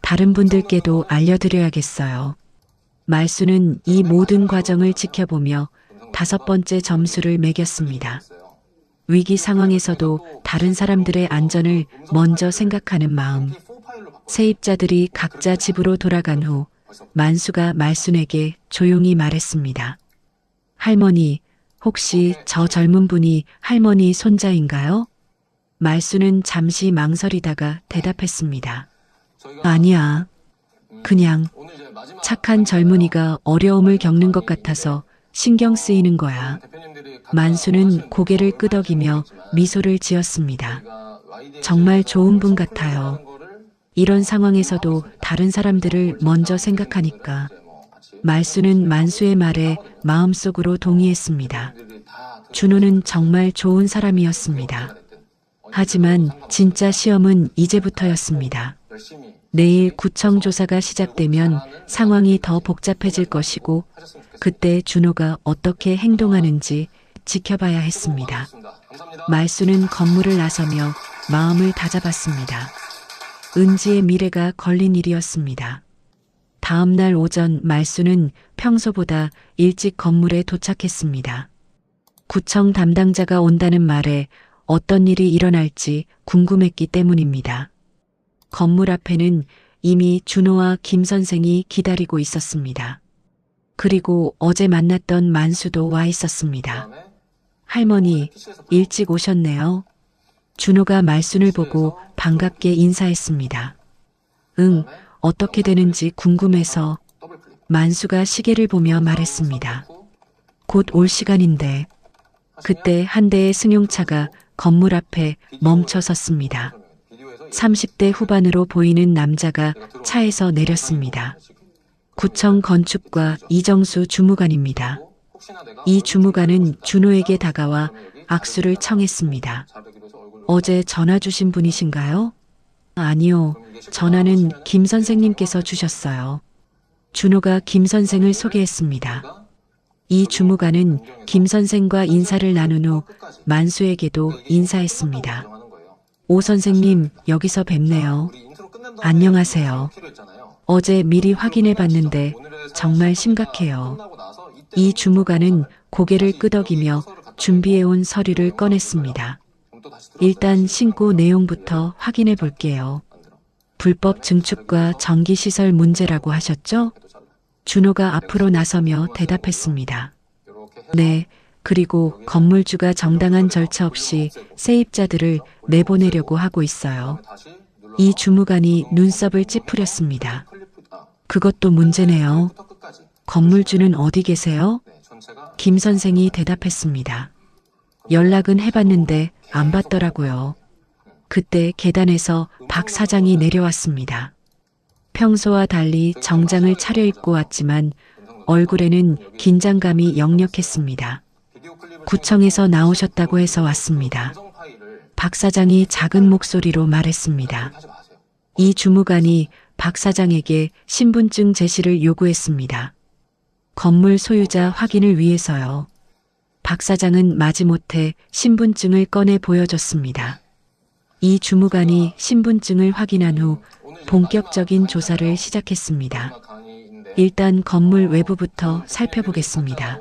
다른 분들께도 알려드려야겠어요. 말수는 이 모든 과정을 지켜보며 5번째 점수를 매겼습니다. 위기 상황에서도 다른 사람들의 안전을 먼저 생각하는 마음. 세입자들이 각자 집으로 돌아간 후 만수가 말순에게 조용히 말했습니다. 할머니, 혹시 저 젊은 분이 할머니 손자인가요? 말수는 잠시 망설이다가 대답했습니다. 아니야. 그냥 착한 젊은이가 어려움을 겪는 것 같아서 신경 쓰이는 거야. 만수는 고개를 끄덕이며 미소를 지었습니다. 정말 좋은 분 같아요. 이런 상황에서도 다른 사람들을 먼저 생각하니까. 말수는 만수의 말에 마음속으로 동의했습니다. 준호는 정말 좋은 사람이었습니다. 하지만 진짜 시험은 이제부터였습니다. 내일 구청 조사가 시작되면 상황이 더 복잡해질 것이고 그때 준호가 어떻게 행동하는지 지켜봐야 했습니다. 말수는 건물을 나서며 마음을 다잡았습니다. 은지의 미래가 걸린 일이었습니다. 다음 날 오전 말수는 평소보다 일찍 건물에 도착했습니다. 구청 담당자가 온다는 말에 어떤 일이 일어날지 궁금했기 때문입니다. 건물 앞에는 이미 준호와 김 선생이 기다리고 있었습니다. 그리고 어제 만났던 만수도 와 있었습니다. 할머니, 일찍 오셨네요. 준호가 말순을 보고 반갑게 인사했습니다. 응, 어떻게 되는지 궁금해서. 만수가 시계를 보며 말했습니다. 곧 올 시간인데. 그때 한 대의 승용차가 건물 앞에 멈춰 섰습니다. 30대 후반으로 보이는 남자가 차에서 내렸습니다. 구청 건축과 이정수 주무관입니다. 이 주무관은 준호에게 다가와 악수를 청했습니다. 어제 전화 주신 분이신가요? 아니요. 전화는 김 선생님께서 주셨어요. 준호가 김 선생을 소개했습니다. 이 주무관은 김 선생과 인사를 나눈 후 만수에게도 인사했습니다. 오 선생님, 여기서 뵙네요. 안녕하세요. 어제 미리 확인해 봤는데 정말 심각해요. 이 주무관은 고개를 끄덕이며 준비해온 서류를 꺼냈습니다. 일단 신고 내용부터 확인해 볼게요. 불법 증축과 전기시설 문제라고 하셨죠? 준호가 앞으로 나서며 대답했습니다. 네, 그리고 건물주가 정당한 절차 없이 세입자들을 내보내려고 하고 있어요. 이 주무관이 눈썹을 찌푸렸습니다. 그것도 문제네요. 건물주는 어디 계세요? 김 선생이 대답했습니다. 연락은 해봤는데 안 받더라고요. 그때 계단에서 박 사장이 내려왔습니다. 평소와 달리 정장을 차려입고 왔지만 얼굴에는 긴장감이 역력했습니다. 구청에서 나오셨다고 해서 왔습니다. 박 사장이 작은 목소리로 말했습니다. 이 주무관이 박 사장에게 신분증 제시를 요구했습니다. 건물 소유자 확인을 위해서요. 박 사장은 마지못해 신분증을 꺼내 보여줬습니다. 이 주무관이 신분증을 확인한 후 본격적인 조사를 시작했습니다. 일단 건물 외부부터 살펴보겠습니다.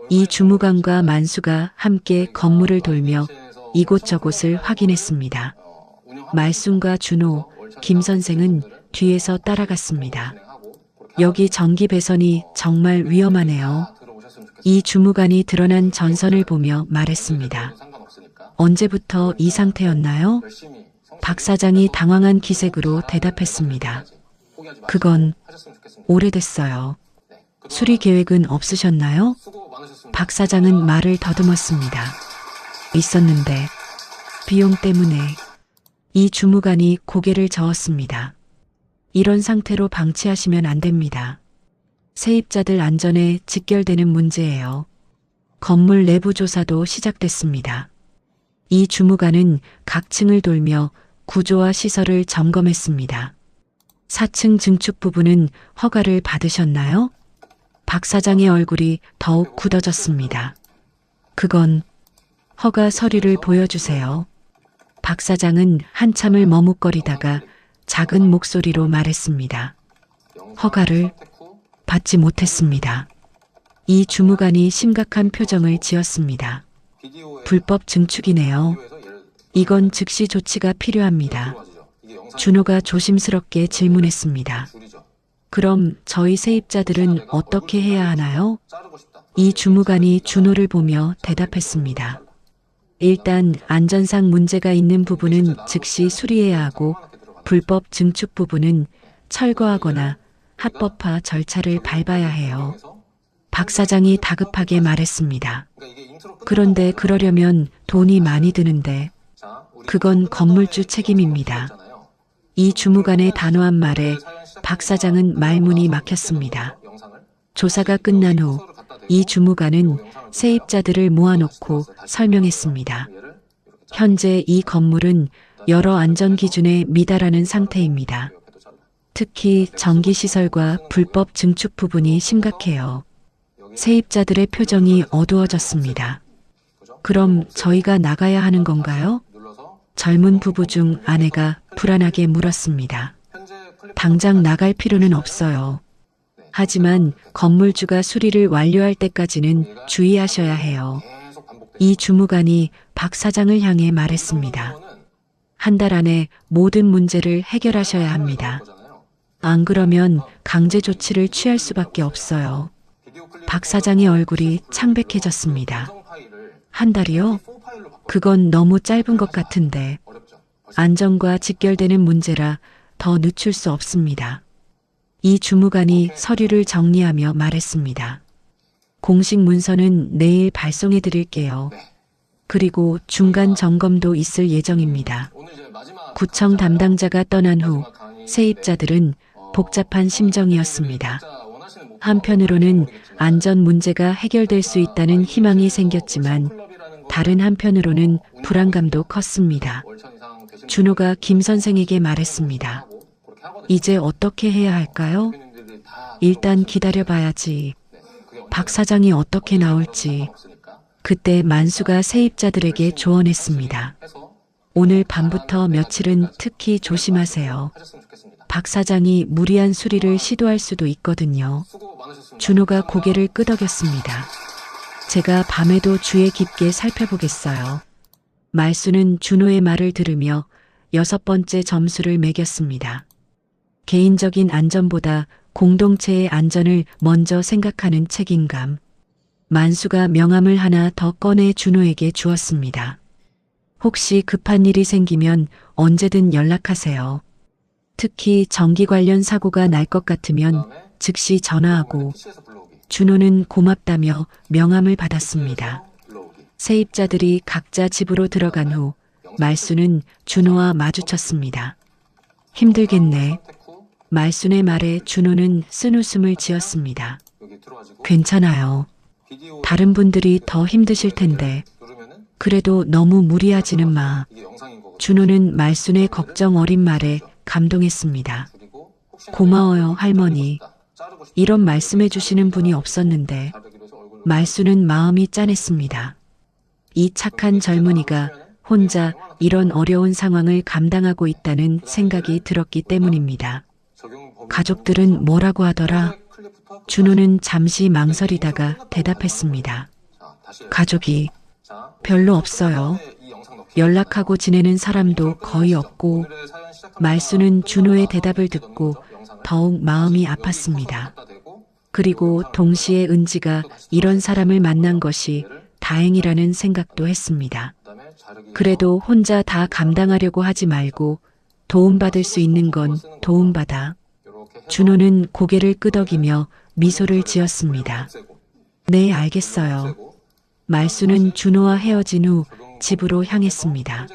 이 주무관과 만수가 함께 건물을 돌며 이곳저곳을 확인했습니다. 말순과 준호, 김 선생은 뒤에서 따라갔습니다. 여기 전기 배선이 정말 위험하네요. 이 주무관이 드러난 전선을 보며 말했습니다. 언제부터 이 상태였나요? 박 사장이 당황한 기색으로 대답했습니다. 그건 오래됐어요. 수리 계획은 없으셨나요? 박 사장은 말을 더듬었습니다. 있었는데 비용 때문에. 이 주무관이 고개를 저었습니다. 이런 상태로 방치하시면 안 됩니다. 세입자들 안전에 직결되는 문제예요. 건물 내부 조사도 시작됐습니다. 이 주무관은 각 층을 돌며 구조와 시설을 점검했습니다. 4층 증축 부분은 허가를 받으셨나요? 박 사장의 얼굴이 더욱 굳어졌습니다. 그건 허가 서류를 보여주세요. 박 사장은 한참을 머뭇거리다가 작은 목소리로 말했습니다. 허가를 받지 못했습니다. 이 주무관이 심각한 표정을 지었습니다. 불법 증축이네요. 이건 즉시 조치가 필요합니다. 준호가 조심스럽게 질문했습니다. 그럼 저희 세입자들은 어떻게 해야 하나요? 이 주무관이 준호를 보며 대답했습니다. 일단 안전상 문제가 있는 부분은 즉시 수리해야 하고 불법 증축 부분은 철거하거나 합법화 절차를 밟아야 해요. 박 사장이 다급하게 말했습니다. 그런데 그러려면 돈이 많이 드는데 그건 건물주 책임입니다. 이 주무관의 단호한 말에 박 사장은 말문이 막혔습니다. 조사가 끝난 후 이 주무관은 세입자들을 모아놓고 설명했습니다. 현재 이 건물은 여러 안전 기준에 미달하는 상태입니다. 특히 전기시설과 불법 증축 부분이 심각해요. 세입자들의 표정이 어두워졌습니다. 그럼 저희가 나가야 하는 건가요? 젊은 부부 중 아내가 불안하게 물었습니다. 당장 나갈 필요는 없어요. 하지만 건물주가 수리를 완료할 때까지는 주의하셔야 해요. 이 주무관이 박 사장을 향해 말했습니다. 한 달 안에 모든 문제를 해결하셔야 합니다. 안 그러면 강제 조치를 취할 수밖에 없어요. 박 사장의 얼굴이 창백해졌습니다. 한 달이요? 그건 너무 짧은 것 같은데 안전과 직결되는 문제라 더 늦출 수 없습니다. 이 주무관이 서류를 정리하며 말했습니다. 공식 문서는 내일 발송해 드릴게요. 그리고 중간 점검도 있을 예정입니다. 구청 담당자가 떠난 후 세입자들은 복잡한 심정이었습니다. 한편으로는 안전 문제가 해결될 수 있다는 희망이 생겼지만 다른 한편으로는 불안감도 컸습니다. 준호가 김 선생에게 말했습니다. 이제 어떻게 해야 할까요? 일단 기다려봐야지. 박 사장이 어떻게 나올지. 그때 만수가 세입자들에게 조언했습니다. 오늘 밤부터 며칠은 특히 조심하세요. 박 사장이 무리한 수리를 시도할 수도 있거든요. 준호가 고개를 끄덕였습니다. 제가 밤에도 주의 깊게 살펴보겠어요. 말수는 준호의 말을 들으며 6번째 점수를 매겼습니다. 개인적인 안전보다 공동체의 안전을 먼저 생각하는 책임감. 만수가 명함을 하나 더 꺼내 준호에게 주었습니다. 혹시 급한 일이 생기면 언제든 연락하세요. 특히 전기 관련 사고가 날 것 같으면 즉시 전화하고. 준호는 고맙다며 명함을 받았습니다. 세입자들이 각자 집으로 들어간 후 말수는 준호와 마주쳤습니다. 힘들겠네. 말순의 말에 준호는 쓴웃음을 지었습니다. 괜찮아요. 다른 분들이 더 힘드실 텐데. 그래도 너무 무리하지는 마. 준호는 말순의 걱정 어린 말에 감동했습니다. 고마워요, 할머니. 이런 말씀해 주시는 분이 없었는데. 말순은 마음이 짠했습니다. 이 착한 젊은이가 혼자 이런 어려운 상황을 감당하고 있다는 생각이 들었기 때문입니다. 가족들은 뭐라고 하더라? 준호는 잠시 망설이다가 대답했습니다. 가족이 별로 없어요. 연락하고 지내는 사람도 거의 없고. 말수는 준호의 대답을 듣고 더욱 마음이 아팠습니다. 그리고 동시에 은지가 이런 사람을 만난 것이 다행이라는 생각도 했습니다. 그래도 혼자 다 감당하려고 하지 말고 도움받을 수 있는 건 도움받아. 준호는 고개를 끄덕이며 미소를 지었습니다. 네, 알겠어요. 말수는 준호와 헤어진 후 집으로 향했습니다.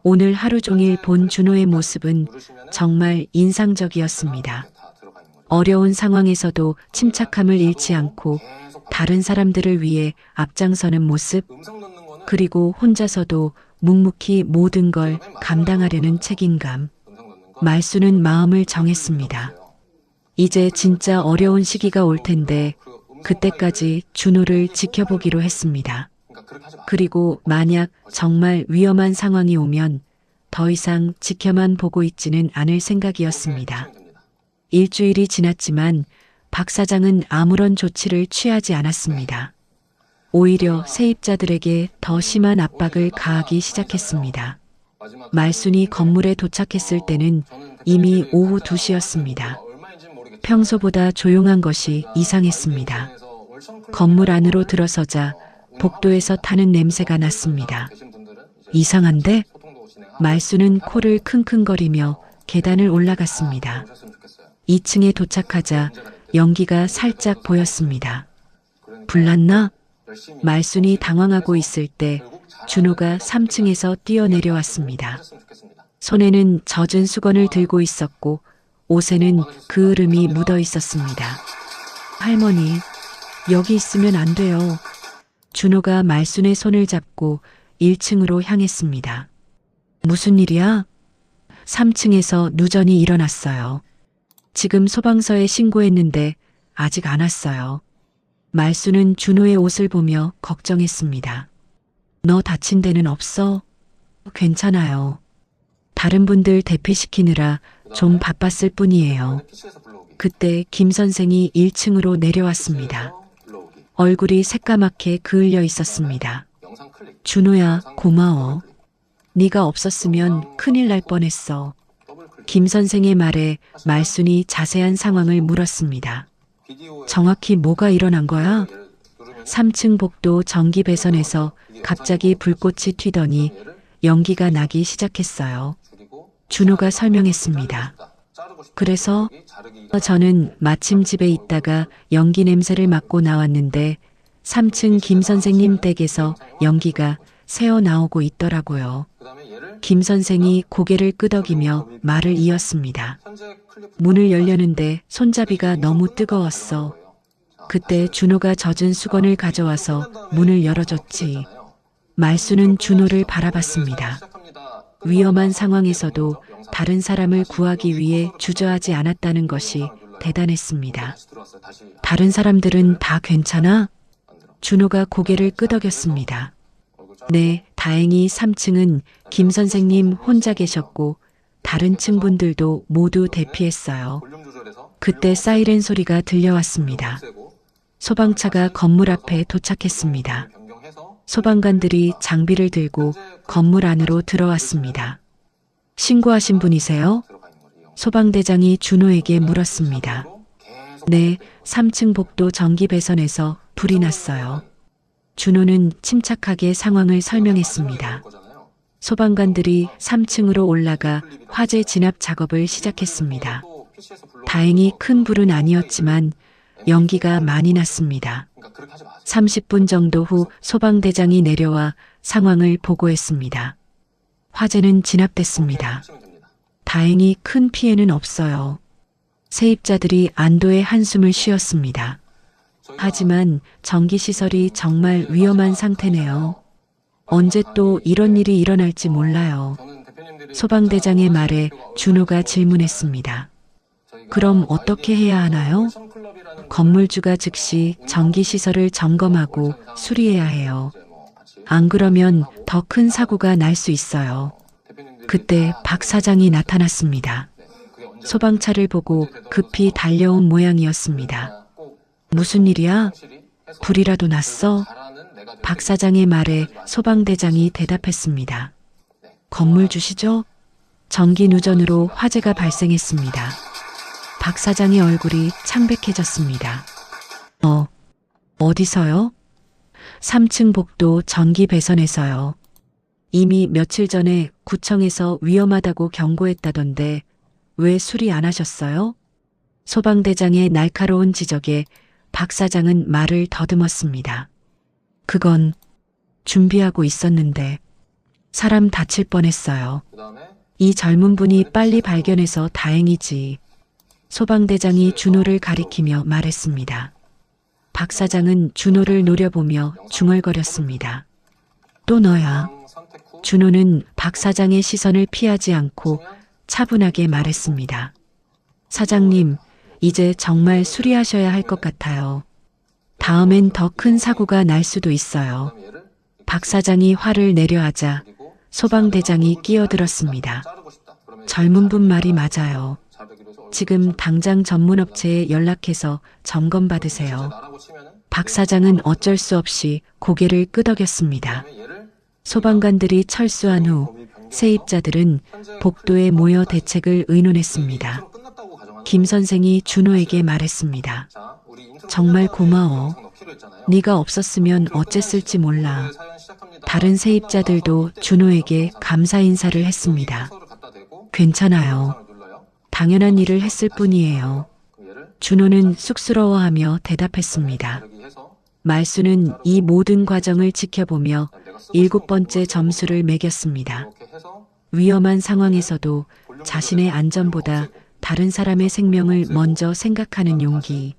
오늘 하루 종일 본 준호의 모습은 정말 인상적이었습니다. 어려운 상황에서도 침착함을 잃지 않고 다른 사람들을 위해 앞장서는 모습, 그리고 혼자서도 묵묵히 모든 걸 감당하려는 책임감. 말수는 마음을 정했습니다. 이제 진짜 어려운 시기가 올 텐데 그때까지 준호를 지켜보기로 했습니다. 그리고 만약 정말 위험한 상황이 오면 더 이상 지켜만 보고 있지는 않을 생각이었습니다. 일주일이 지났지만 박 사장은 아무런 조치를 취하지 않았습니다. 오히려 세입자들에게 더 심한 압박을 가하기 시작했습니다. 말순이 건물에 도착했을 때는 이미 오후 2시였습니다. 평소보다 조용한 것이 이상했습니다. 건물 안으로 들어서자 복도에서 타는 냄새가 났습니다. 이상한데? 말수는 코를 킁킁거리며 계단을 올라갔습니다. 2층에 도착하자 연기가 살짝 보였습니다. 불났나? 말순이 당황하고 있을 때 준호가 3층에서 뛰어내려왔습니다. 손에는 젖은 수건을 들고 있었고 옷에는 그 흐름이 묻어 있었습니다. 할머니, 여기 있으면 안 돼요. 준호가 말순의 손을 잡고 1층으로 향했습니다. 무슨 일이야? 3층에서 누전이 일어났어요. 지금 소방서에 신고했는데 아직 안 왔어요. 말순은 준호의 옷을 보며 걱정했습니다. 너 다친 데는 없어? 괜찮아요. 다른 분들 대피시키느라 좀 바빴을 뿐이에요. 그때 김 선생이 1층으로 내려왔습니다. 얼굴이 새까맣게 그을려 있었습니다. 준호야, 고마워. 네가 없었으면 큰일 날 뻔했어. 김 선생의 말에 말순이 자세한 상황을 물었습니다. 정확히 뭐가 일어난 거야? 3층 복도 전기 배선에서 갑자기 불꽃이 튀더니 연기가 나기 시작했어요. 준호가 설명했습니다. 그래서 저는 마침 집에 있다가 연기 냄새를 맡고 나왔는데 3층 김 선생님 댁에서 연기가 새어 나오고 있더라고요. 김 선생이 고개를 끄덕이며 말을 이었습니다. 문을 열려는데 손잡이가 너무 뜨거웠어. 그때 준호가 젖은 수건을 가져와서 문을 열어줬지. 말수는 준호를 바라봤습니다. 위험한 상황에서도 다른 사람을 구하기 위해 주저하지 않았다는 것이 대단했습니다. 다른 사람들은 다 괜찮아? 준호가 고개를 끄덕였습니다. 네, 다행히 3층은 김 선생님 혼자 계셨고 다른 층 분들도 모두 대피했어요. 그때 사이렌 소리가 들려왔습니다. 소방차가 건물 앞에 도착했습니다. 소방관들이 장비를 들고 건물 안으로 들어왔습니다. 신고하신 분이세요? 소방대장이 준호에게 물었습니다. 네, 3층 복도 전기 배선에서 불이 났어요. 준호는 침착하게 상황을 설명했습니다. 소방관들이 3층으로 올라가 화재 진압 작업을 시작했습니다. 다행히 큰 불은 아니었지만 연기가 많이 났습니다. 30분 정도 후 소방대장이 내려와 상황을 보고했습니다. 화재는 진압됐습니다. 다행히 큰 피해는 없어요. 세입자들이 안도의 한숨을 쉬었습니다. 하지만 전기시설이 정말 위험한 상태네요. 언제 또 이런 일이 일어날지 몰라요. 소방대장의 말에 준호가 질문했습니다. 그럼 어떻게 해야 하나요? 건물주가 즉시 전기시설을 점검하고 수리해야 해요. 안 그러면 더 큰 사고가 날 수 있어요. 그때 박 사장이 나타났습니다. 소방차를 보고 급히 달려온 모양이었습니다. 무슨 일이야? 불이라도 났어? 박 사장의 말에 소방대장이 대답했습니다. 건물 주시죠? 전기 누전으로 화재가 발생했습니다. 박 사장의 얼굴이 창백해졌습니다. 어디서요? 3층 복도 전기 배선에서요. 이미 며칠 전에 구청에서 위험하다고 경고했다던데 왜 수리 안 하셨어요? 소방대장의 날카로운 지적에 박 사장은 말을 더듬었습니다. 그건 준비하고 있었는데 사람 다칠 뻔했어요. 이 젊은 분이 빨리 발견해서 다행이지. 소방대장이 준호를 가리키며 말했습니다. 박 사장은 준호를 노려보며 중얼거렸습니다. 또 너야. 준호는 박 사장의 시선을 피하지 않고 차분하게 말했습니다. 사장님, 이제 정말 수리하셔야 할 것 같아요. 다음엔 더 큰 사고가 날 수도 있어요. 박 사장이 화를 내려하자 소방대장이 끼어들었습니다. 젊은 분 말이 맞아요. 지금 당장 전문업체에 연락해서 점검 받으세요. 박 사장은 어쩔 수 없이 고개를 끄덕였습니다. 소방관들이 철수한 후 세입자들은 복도에 모여 대책을 의논했습니다. 김 선생이 준호에게 말했습니다. 정말 고마워. 네가 없었으면 어쨌을지 몰라. 다른 세입자들도 준호에게 감사 인사를 했습니다. 괜찮아요. 당연한 일을 했을 뿐이에요. 준호는 쑥스러워하며 대답했습니다. 말수는 이 모든 과정을 지켜보며 7번째 점수를 매겼습니다. 위험한 상황에서도 자신의 안전보다 다른 사람의 생명을 먼저 생각하는 용기.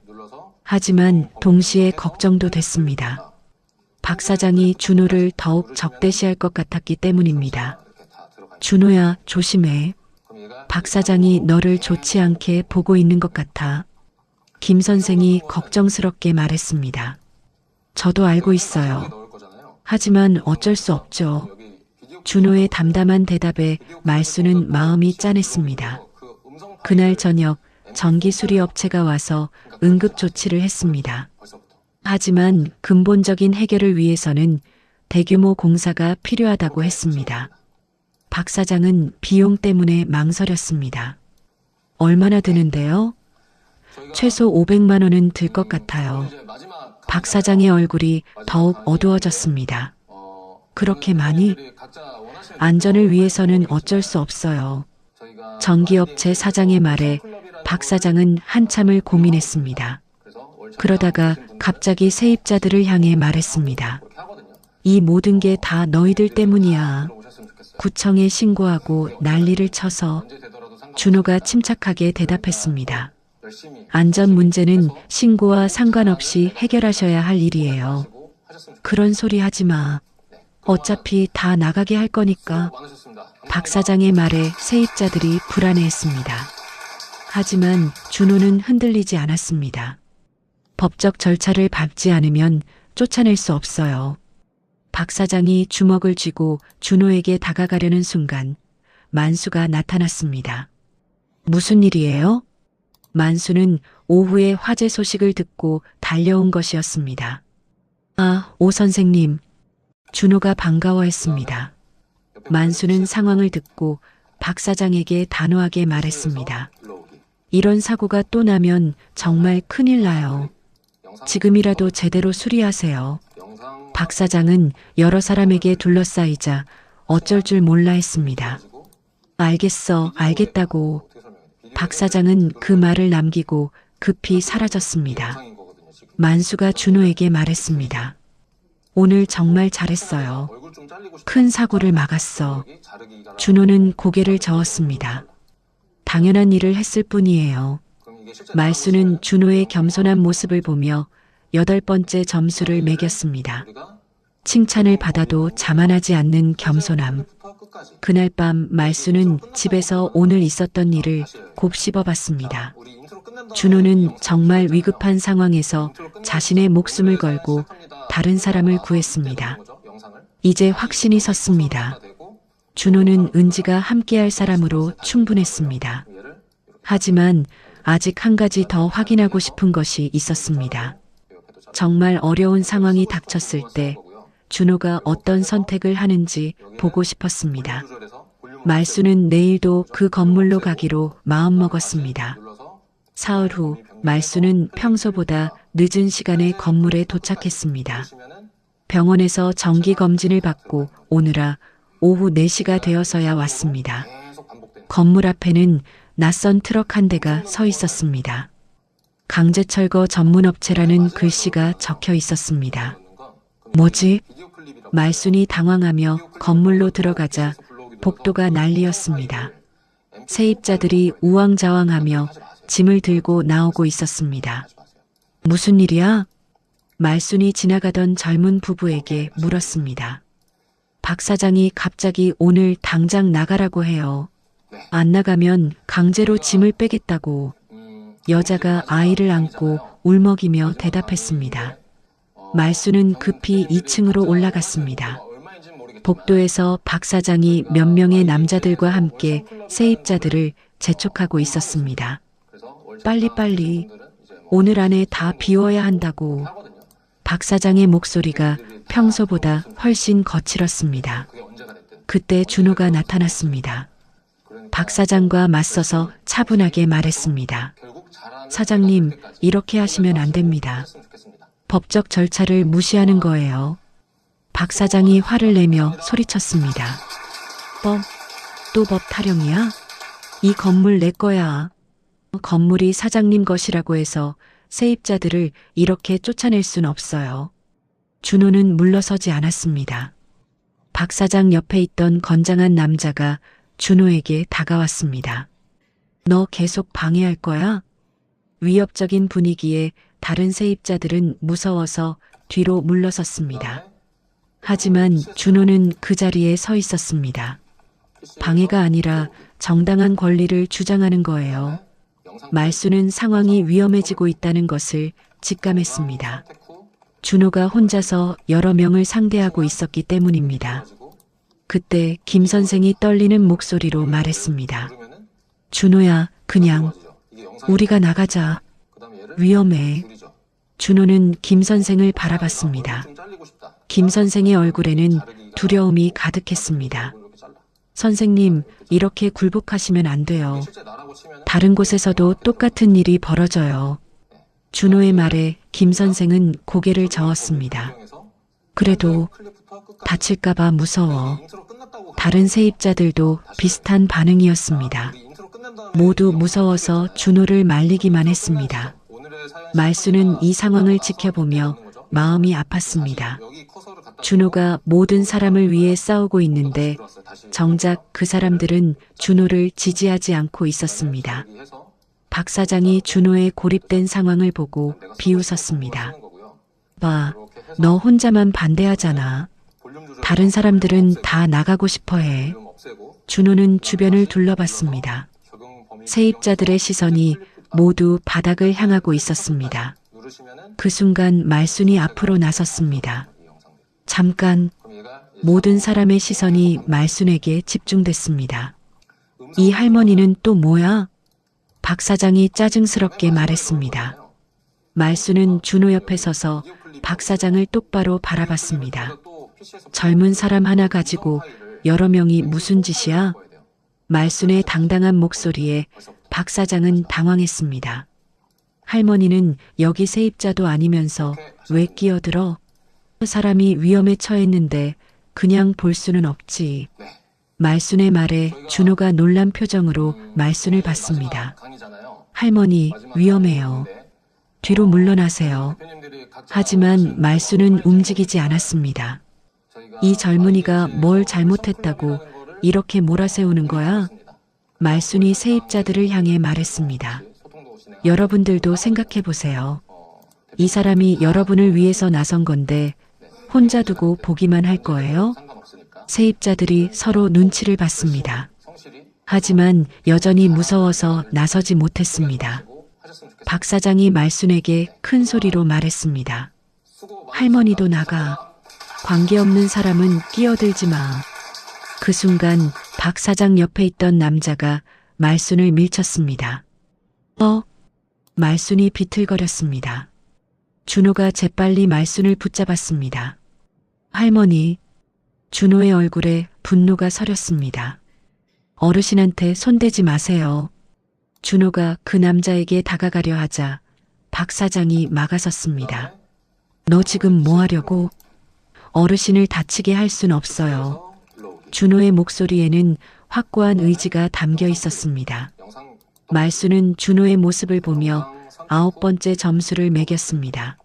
하지만 동시에 걱정도 됐습니다. 박 사장이 준호를 더욱 적대시할 것 같았기 때문입니다. 준호야, 조심해. 박 사장이 너를 좋지 않게 보고 있는 것 같아. 김 선생이 걱정스럽게 말했습니다. 저도 알고 있어요. 하지만 어쩔 수 없죠. 준호의 담담한 대답에 말수는 마음이 짠했습니다. 그날 저녁 전기 수리 업체가 와서 응급 조치를 했습니다. 하지만 근본적인 해결을 위해서는 대규모 공사가 필요하다고 했습니다. 박 사장은 비용 때문에 망설였습니다. 얼마나 드는데요? 최소 500만 원은 들 것 같아요. 박 사장의 얼굴이 더욱 어두워졌습니다. 그렇게 많이? 안전을 위해서는 어쩔 수 없어요. 전기업체 사장의 말에 박 사장은 한참을 고민했습니다. 그러다가 갑자기 세입자들을 향해 말했습니다. 이 모든 게 다 너희들 때문이야. 구청에 신고하고 난리를 쳐서 준호가 침착하게 대답했습니다. 안전 문제는 신고와 상관없이 해결하셔야 할 일이에요. 그런 소리 하지 마. 어차피 다 나가게 할 거니까. 박 사장의 말에 세입자들이 불안해했습니다. 하지만 준호는 흔들리지 않았습니다. 법적 절차를 밟지 않으면 쫓아낼 수 없어요. 박 사장이 주먹을 쥐고 준호에게 다가가려는 순간 만수가 나타났습니다. 무슨 일이에요? 만수는 오후에 화재 소식을 듣고 달려온 것이었습니다. 아, 오 선생님. 준호가 반가워했습니다. 만수는 상황을 듣고 박 사장에게 단호하게 말했습니다. 이런 사고가 또 나면 정말 큰일 나요. 지금이라도 제대로 수리하세요. 박 사장은 여러 사람에게 둘러싸이자 어쩔 줄 몰라 했습니다. 알겠어, 알겠다고. 박 사장은 그 말을 남기고 급히 사라졌습니다. 만수가 준호에게 말했습니다. 오늘 정말 잘했어요. 큰 사고를 막았어. 준호는 고개를 저었습니다. 당연한 일을 했을 뿐이에요. 말수는 준호의 겸손한 모습을 보며 8번째 점수를 매겼습니다. 칭찬을 받아도 자만하지 않는 겸손함. 그날 밤 말수는 집에서 오늘 있었던 일을 곱씹어봤습니다. 준호는 정말 위급한 상황에서 자신의 목숨을 걸고 다른 사람을 구했습니다. 이제 확신이 섰습니다. 준호는 은지가 함께할 사람으로 충분했습니다. 하지만 아직 한 가지 더 확인하고 싶은 것이 있었습니다. 정말 어려운 상황이 닥쳤을 때 준호가 어떤 선택을 하는지 보고 싶었습니다. 말수는 내일도 그 건물로 가기로 마음먹었습니다. 사흘 후 말수는 평소보다 늦은 시간에 건물에 도착했습니다. 병원에서 정기검진을 받고 오느라 오후 4시가 되어서야 왔습니다. 건물 앞에는 낯선 트럭 한 대가 서 있었습니다. 강제철거 전문업체라는 글씨가 적혀 있었습니다. 뭐지? 말순이 당황하며 건물로 들어가자 복도가 난리였습니다. 세입자들이 우왕좌왕하며 짐을 들고 나오고 있었습니다. 무슨 일이야? 말순이 지나가던 젊은 부부에게 물었습니다. 박 사장이 갑자기 오늘 당장 나가라고 해요. 안 나가면 강제로 짐을 빼겠다고. 여자가 아이를 안고 울먹이며 대답했습니다. 말수는 급히 2층으로 올라갔습니다. 복도에서 박 사장이 몇 명의 남자들과 함께 세입자들을 재촉하고 있었습니다. 빨리빨리 오늘 안에 다 비워야 한다고. 박 사장의 목소리가 평소보다 훨씬 거칠었습니다. 그때 준호가 나타났습니다. 박 사장과 맞서서 차분하게 말했습니다. 사장님, 이렇게 하시면 안 됩니다. 법적 절차를 무시하는 거예요. 박 사장이 화를 내며 소리쳤습니다. 또 법 타령이야? 이 건물 내 거야. 건물이 사장님 것이라고 해서 세입자들을 이렇게 쫓아낼 순 없어요. 준호는 물러서지 않았습니다. 박 사장 옆에 있던 건장한 남자가 준호에게 다가왔습니다. 너 계속 방해할 거야? 위협적인 분위기에 다른 세입자들은 무서워서 뒤로 물러섰습니다. 하지만 준호는 그 자리에 서 있었습니다. 방해가 아니라 정당한 권리를 주장하는 거예요. 말수는 상황이 위험해지고 있다는 것을 직감했습니다. 준호가 혼자서 여러 명을 상대하고 있었기 때문입니다. 그때 김 선생이 떨리는 목소리로 말했습니다. 준호야, 그냥 우리가 나가자. 위험해. 준호는 김 선생을 바라봤습니다. 김 선생의 얼굴에는 두려움이 가득했습니다. 선생님, 이렇게 굴복하시면 안 돼요. 다른 곳에서도 똑같은 일이 벌어져요. 준호의 말에 김 선생은 고개를 저었습니다. 그래도 다칠까봐 무서워. 다른 세입자들도 비슷한 반응이었습니다. 모두 무서워서 준호를 말리기만 했습니다. 말수는 이 상황을 지켜보며 마음이 아팠습니다. 준호가 모든 사람을 위해 싸우고 있는데 정작 그 사람들은 준호를 지지하지 않고 있었습니다. 박 사장이 준호의 고립된 상황을 보고 비웃었습니다. 봐, 너 혼자만 반대하잖아. 다른 사람들은 다 나가고 싶어 해. 준호는 주변을 둘러봤습니다. 세입자들의 시선이 모두 바닥을 향하고 있었습니다. 그 순간 말순이 앞으로 나섰습니다. 잠깐, 모든 사람의 시선이 말순에게 집중됐습니다. 이 할머니는 또 뭐야? 박 사장이 짜증스럽게 말했습니다. 말순은 준호 옆에 서서 박 사장을 똑바로 바라봤습니다. 젊은 사람 하나 가지고 여러 명이 무슨 짓이야? 말순의 당당한 목소리에 박 사장은 당황했습니다. 할머니는 여기 세입자도 아니면서 왜 끼어들어? 사람이 위험에 처했는데 그냥 볼 수는 없지. 말순의 말에 준호가 놀란 표정으로 말순을 봤습니다. 할머니, 위험해요. 뒤로 물러나세요. 하지만 말순은 움직이지 않았습니다. 이 젊은이가 뭘 잘못했다고 이렇게 몰아세우는 거야? 말순이 세입자들을 향해 말했습니다. 여러분들도 생각해 보세요. 이 사람이 여러분을 위해서 나선 건데 혼자 두고 보기만 할 거예요? 세입자들이 서로 눈치를 봤습니다. 하지만 여전히 무서워서 나서지 못했습니다. 박 사장이 말순에게 큰 소리로 말했습니다. 할머니도 나가. 관계없는 사람은 끼어들지 마. 그 순간 박 사장 옆에 있던 남자가 말순을 밀쳤습니다. 말순이 비틀거렸습니다. 준호가 재빨리 말순을 붙잡았습니다. 할머니, 준호의 얼굴에 분노가 서렸습니다. 어르신한테 손대지 마세요. 준호가 그 남자에게 다가가려 하자 박 사장이 막아섰습니다. 너 지금 뭐 하려고? 어르신을 다치게 할 순 없어요. 준호의 목소리에는 확고한 의지가 담겨 있었습니다. 말순은 준호의 모습을 보며 9번째 점수를 매겼습니다.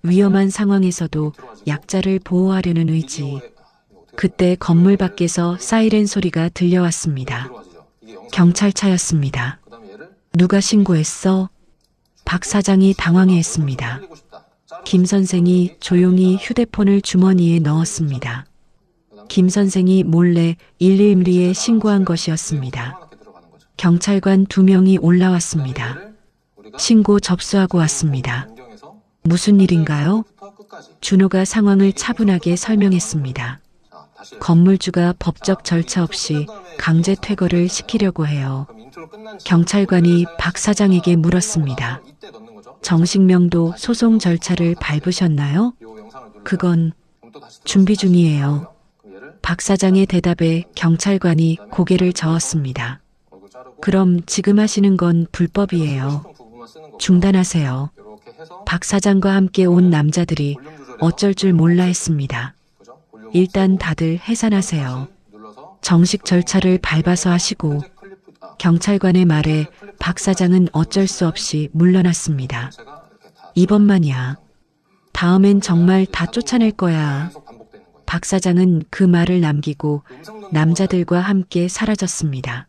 위험한 상황에서도 약자를 보호하려는 의지. 그때 건물 밖에서 사이렌 소리가 들려왔습니다. 경찰차였습니다. 누가 신고했어? 박 사장이 당황해했습니다. 김 선생이 조용히 휴대폰을 주머니에 넣었습니다. 김 선생이 몰래 112에 신고한 것이었습니다. 경찰관 2명이 올라왔습니다. 신고 접수하고 왔습니다. 무슨 일인가요? 준호가 상황을 차분하게 설명했습니다. 건물주가 법적 절차 없이 강제 퇴거를 시키려고 해요. 경찰관이 박 사장에게 물었습니다. 정식명도 소송 절차를 밟으셨나요? 그건 준비 중이에요. 박 사장의 대답에 경찰관이 고개를 저었습니다. 그럼 지금 하시는 건 불법이에요. 중단하세요. 박 사장과 함께 온 남자들이 어쩔 줄 몰라 했습니다. 일단 다들 해산하세요. 정식 절차를 밟아서 하시고. 경찰관의 말에 박 사장은 어쩔 수 없이 물러났습니다. 이번만이야. 다음엔 정말 다 쫓아낼 거야. 박 사장은 그 말을 남기고 남자들과 함께 사라졌습니다.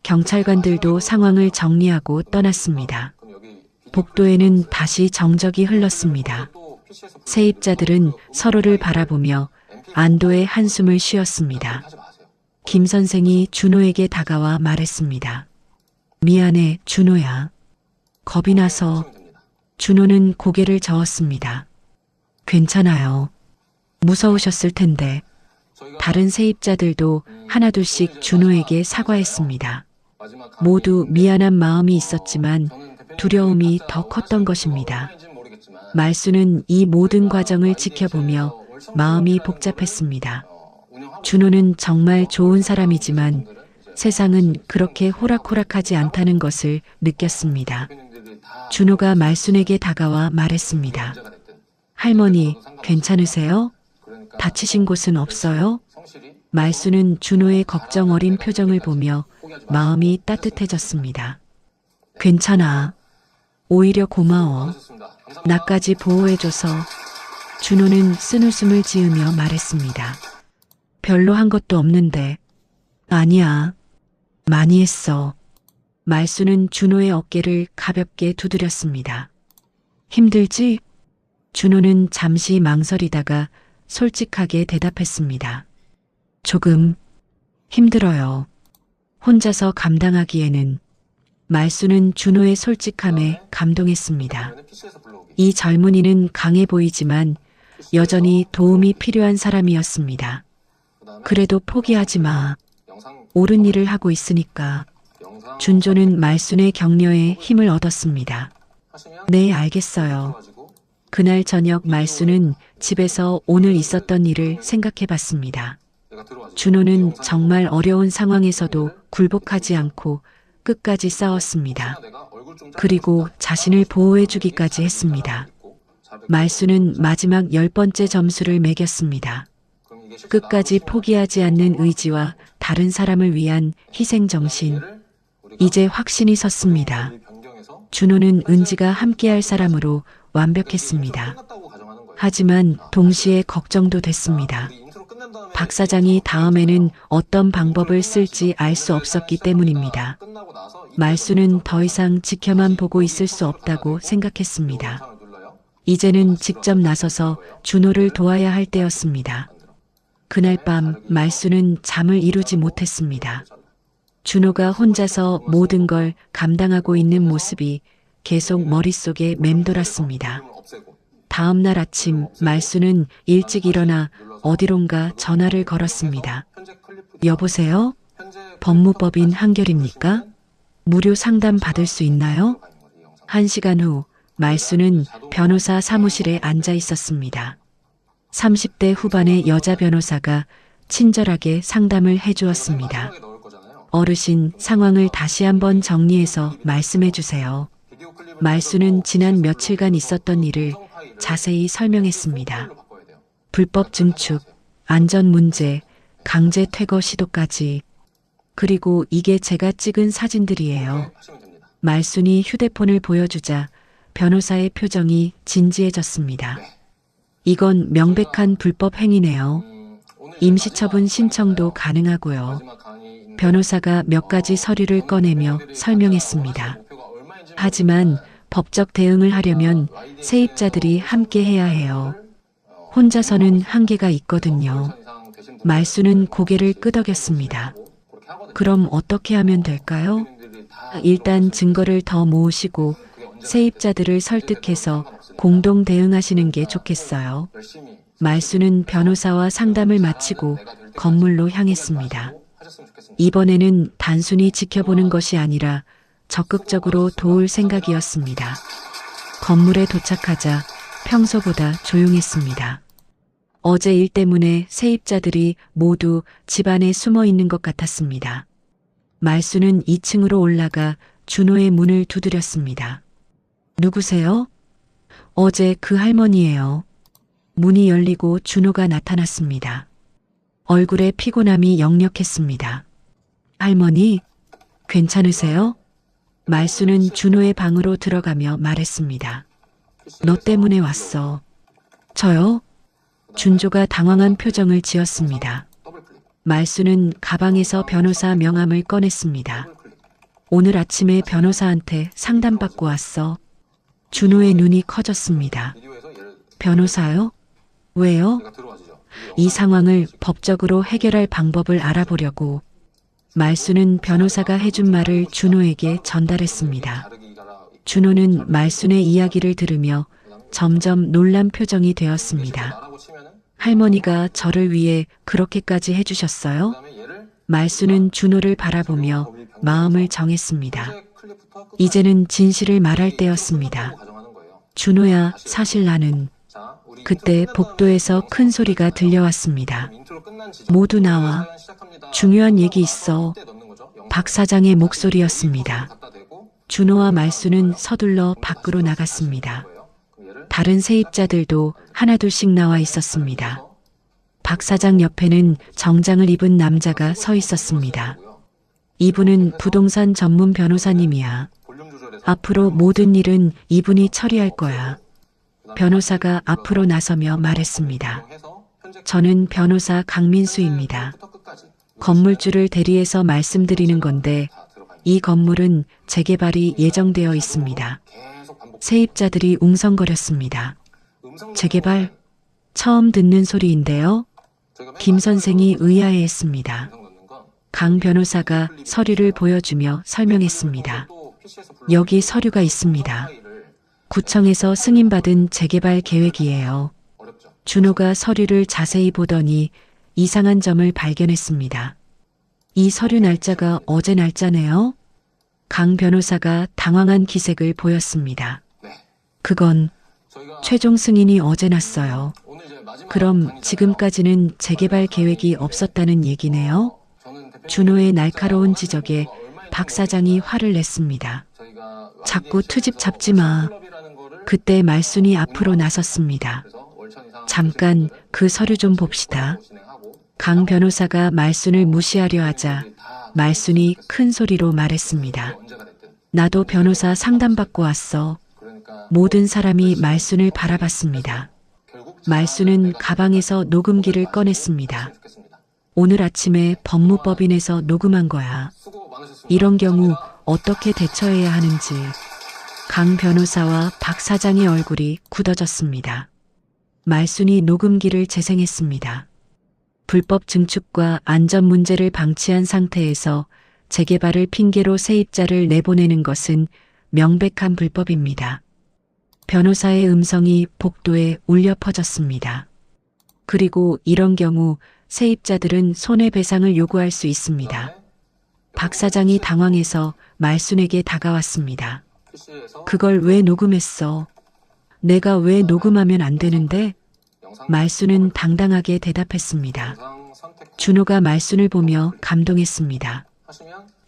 경찰관들도 상황을 정리하고 떠났습니다. 복도에는 다시 정적이 흘렀습니다. 세입자들은 서로를 바라보며 안도의 한숨을 쉬었습니다. 김 선생이 준호에게 다가와 말했습니다. 미안해, 준호야. 겁이 나서. 준호는 고개를 저었습니다. 괜찮아요. 무서우셨을 텐데. 다른 세입자들도 하나둘씩 준호에게 사과했습니다. 모두 미안한 마음이 있었지만 두려움이 더 컸던 것입니다. 말순은 이 모든 과정을 지켜보며 마음이 복잡했습니다. 준호는 정말 좋은 사람이지만 세상은 그렇게 호락호락하지 않다는 것을 느꼈습니다. 준호가 말순에게 다가와 말했습니다. 할머니, 괜찮으세요? 다치신 곳은 없어요? 말순은 준호의 걱정 어린 표정을 보며 마음이 따뜻해졌습니다. 괜찮아. 오히려 고마워. 나까지 보호해줘서. 준호는 쓴웃음을 지으며 말했습니다. 별로 한 것도 없는데. 아니야. 많이 했어. 말수는 준호의 어깨를 가볍게 두드렸습니다. 힘들지? 준호는 잠시 망설이다가 솔직하게 대답했습니다. 조금 힘들어요. 혼자서 감당하기에는. 말수는 준호의 솔직함에 감동했습니다. 이 젊은이는 강해 보이지만 여전히 도움이 필요한 사람이었습니다. 그래도 포기하지 마. 옳은 일을 하고 있으니까. 준조는 말순의 격려에 힘을 얻었습니다. 네, 알겠어요. 그날 저녁 말수는 집에서 오늘 있었던 일을 생각해 봤습니다. 준호는 정말 어려운 상황에서도 굴복하지 않고 끝까지 싸웠습니다. 그리고 자신을 보호해 주기까지 했습니다. 말수는 마지막 10번째 점수를 매겼습니다. 끝까지 포기하지 않는 의지와 다른 사람을 위한 희생정신. 이제 확신이 섰습니다. 준호는 은지가 함께할 사람으로 완벽했습니다. 하지만 동시에 걱정도 됐습니다. 박 사장이 다음에는 어떤 방법을 쓸지 알 수 없었기 때문입니다. 말수는 더 이상 지켜만 보고 있을 수 없다고 생각했습니다. 이제는 직접 나서서 준호를 도와야 할 때였습니다. 그날 밤 말수는 잠을 이루지 못했습니다. 준호가 혼자서 모든 걸 감당하고 있는 모습이 계속 머릿속에 맴돌았습니다. 다음 날 아침 말수는 일찍 일어나 어디론가 전화를 걸었습니다. 여보세요? 법무법인 한결입니까? 무료 상담 받을 수 있나요? 1시간 후 말수는 변호사 사무실에 앉아 있었습니다. 30대 후반의 여자 변호사가 친절하게 상담을 해주었습니다. 어르신, 상황을 다시 한번 정리해서 말씀해 주세요. 말수는 지난 며칠간 있었던 일을 자세히 설명했습니다. 불법 증축, 안전 문제, 강제 퇴거 시도까지. 그리고 이게 제가 찍은 사진들이에요. 말순이 휴대폰을 보여주자 변호사의 표정이 진지해졌습니다. 이건 명백한 불법 행위네요. 임시처분 신청도 가능하고요. 변호사가 몇 가지 서류를 꺼내며 설명했습니다. 하지만 법적 대응을 하려면 세입자들이 함께 해야 해요. 혼자서는 한계가 있거든요. 말수는 고개를 끄덕였습니다. 그럼 어떻게 하면 될까요? 일단 증거를 더 모으시고 세입자들을 설득해서 공동 대응하시는 게 좋겠어요. 말수는 변호사와 상담을 마치고 건물로 향했습니다. 이번에는 단순히 지켜보는 것이 아니라 적극적으로 도울 생각이었습니다. 건물에 도착하자 평소보다 조용했습니다. 어제 일 때문에 세입자들이 모두 집 안에 숨어 있는 것 같았습니다. 말수는 2층으로 올라가 준호의 문을 두드렸습니다. 누구세요? 어제 그 할머니예요. 문이 열리고 준호가 나타났습니다. 얼굴에 피곤함이 역력했습니다. 할머니, 괜찮으세요? 말수는 준호의 방으로 들어가며 말했습니다. 너 때문에 왔어. 저요? 준조가 당황한 표정을 지었습니다. 말수는 가방에서 변호사 명함을 꺼냈습니다. 오늘 아침에 변호사한테 상담받고 왔어. 준호의 눈이 커졌습니다. 변호사요? 왜요? 이 상황을 법적으로 해결할 방법을 알아보려고. 말수는 변호사가 해준 말을 준호에게 전달했습니다. 준호는 말순의 이야기를 들으며 점점 놀란 표정이 되었습니다. 할머니가 저를 위해 그렇게까지 해주셨어요? 말수는 준호를 바라보며 마음을 정했습니다. 이제는 진실을 말할 때였습니다. 준호야, 사실 나는. 그때 복도에서 큰 소리가 들려왔습니다. 모두 나와. 중요한 얘기 있어. 박 사장의 목소리였습니다. 준호와 말수는 서둘러 밖으로 나갔습니다. 다른 세입자들도 하나둘씩 나와 있었습니다. 박 사장 옆에는 정장을 입은 남자가 서 있었습니다. 이분은 부동산 전문 변호사님이야. 앞으로 모든 일은 이분이 처리할 거야. 변호사가 앞으로 나서며 말했습니다. 저는 변호사 강민수입니다. 건물주를 대리해서 말씀드리는 건데 이 건물은 재개발이 예정되어 있습니다. 세입자들이 웅성거렸습니다. 재개발? 처음 듣는 소리인데요. 김 선생이 의아해했습니다. 강 변호사가 서류를 보여주며 설명했습니다. 여기 서류가 있습니다. 구청에서 승인받은 재개발 계획이에요. 준호가 서류를 자세히 보더니 이상한 점을 발견했습니다. 이 서류 날짜가 어제 날짜네요. 강 변호사가 당황한 기색을 보였습니다. 그건 최종 승인이 어제 났어요. 그럼 지금까지는 재개발 계획이 없었다는 얘기네요. 준호의 날카로운 지적에 박 사장이 화를 냈습니다. 자꾸 트집 잡지 마. 그때 말순이 앞으로 나섰습니다. 잠깐 그 서류 좀 봅시다. 강 변호사가 말순을 무시하려 하자 말순이 큰 소리로 말했습니다. 나도 변호사 상담받고 왔어. 모든 사람이 말순을 바라봤습니다. 말순은 가방에서 녹음기를 꺼냈습니다. 오늘 아침에 법무법인에서 녹음한 거야. 이런 경우 어떻게 대처해야 하는지 강 변호사와 박 사장의 얼굴이 굳어졌습니다. 말순이 녹음기를 재생했습니다. 불법 증축과 안전 문제를 방치한 상태에서 재개발을 핑계로 세입자를 내보내는 것은 명백한 불법입니다. 변호사의 음성이 복도에 울려 퍼졌습니다. 그리고 이런 경우 세입자들은 손해배상을 요구할 수 있습니다. 박 사장이 당황해서 말순에게 다가왔습니다. 그걸 왜 녹음했어? 내가 왜 녹음하면 안 되는데? 말순은 당당하게 대답했습니다. 준호가 말순을 보며 감동했습니다.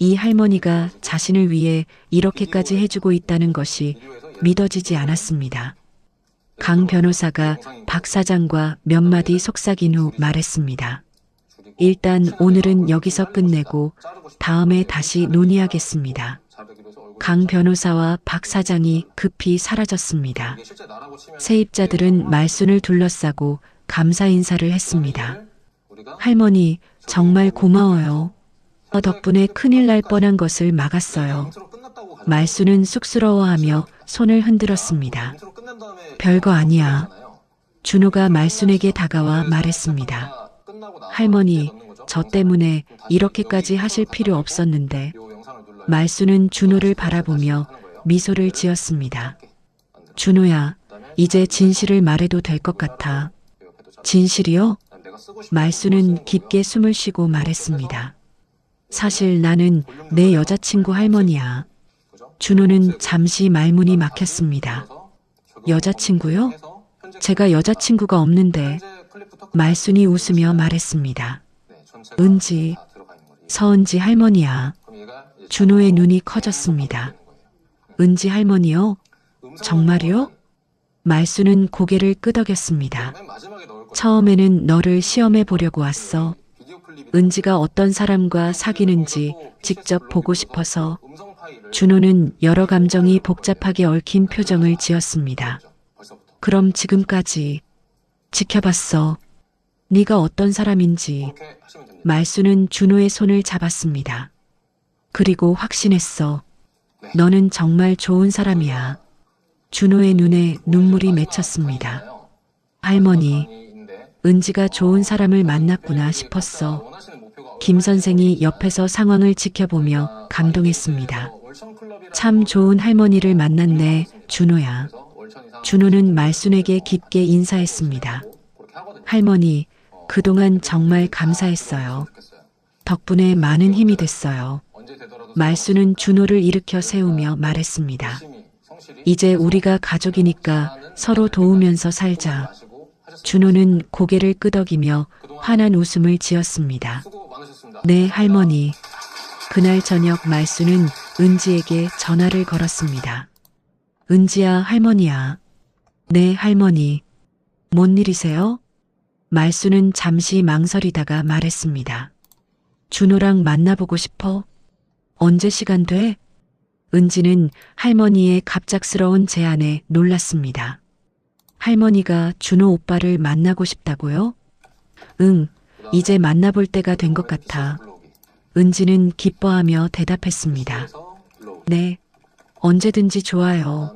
이 할머니가 자신을 위해 이렇게까지 해주고 있다는 것이 믿어지지 않았습니다. 강 변호사가 박 사장과 몇 마디 속삭인 후 말했습니다. 일단 오늘은 여기서 끝내고 다음에 다시 논의하겠습니다. 강 변호사와 박 사장이 급히 사라졌습니다. 세입자들은 말순을 둘러싸고 감사 인사를 했습니다. 할머니, 정말 고마워요. 덕분에 큰일 날 뻔한 것을 막았어요. 말순은 쑥스러워하며 손을 흔들었습니다. 별거 아니야. 준호가 말순에게 다가와 말했습니다. 할머니, 저 때문에 이렇게까지 하실 필요 없었는데. 말순은 준호를 바라보며 미소를 지었습니다. 준호야, 이제 진실을 말해도 될 것 같아. 진실이요? 말순은 깊게 숨을 쉬고 말했습니다. 사실 나는 내 여자친구 할머니야. 준호는 잠시 말문이 막혔습니다. 여자친구요? 제가 여자친구가 없는데. 말순이 웃으며 말했습니다. 은지, 서은지 할머니야. 준호의 눈이 커졌습니다. 은지 할머니요? 정말요? 말순은 고개를 끄덕였습니다. 처음에는 너를 시험해 보려고 왔어. 은지가 어떤 사람과 사귀는지 직접 보고 싶어서. 준호는 여러 감정이 복잡하게 얽힌 표정을 지었습니다. 그럼 지금까지 지켜봤어. 네가 어떤 사람인지. 말순은 준호의 손을 잡았습니다. 그리고 확신했어. 너는 정말 좋은 사람이야. 준호의 눈에 눈물이 맺혔습니다. 할머니, 은지가 좋은 사람을 만났구나 싶었어. 김 선생이 옆에서 상황을 지켜보며 감동했습니다. 참 좋은 할머니를 만났네, 준호야. 준호는 말순에게 깊게 인사했습니다. 할머니, 그동안 정말 감사했어요. 덕분에 많은 힘이 됐어요. 말순은 준호를 일으켜 세우며 말했습니다. 이제 우리가 가족이니까 서로 도우면서 살자. 준호는 고개를 끄덕이며 환한 웃음을 지었습니다. 네, 할머니. 그날 저녁 말순은 은지에게 전화를 걸었습니다. 은지야, 할머니야. 네, 할머니. 뭔 일이세요? 말순은 잠시 망설이다가 말했습니다. 준호랑 만나보고 싶어? 언제 시간 돼? 은지는 할머니의 갑작스러운 제안에 놀랐습니다. 할머니가 준호 오빠를 만나고 싶다고요? 응, 이제 만나볼 때가 된 것 같아. 은지는 기뻐하며 대답했습니다. 네, 언제든지 좋아요.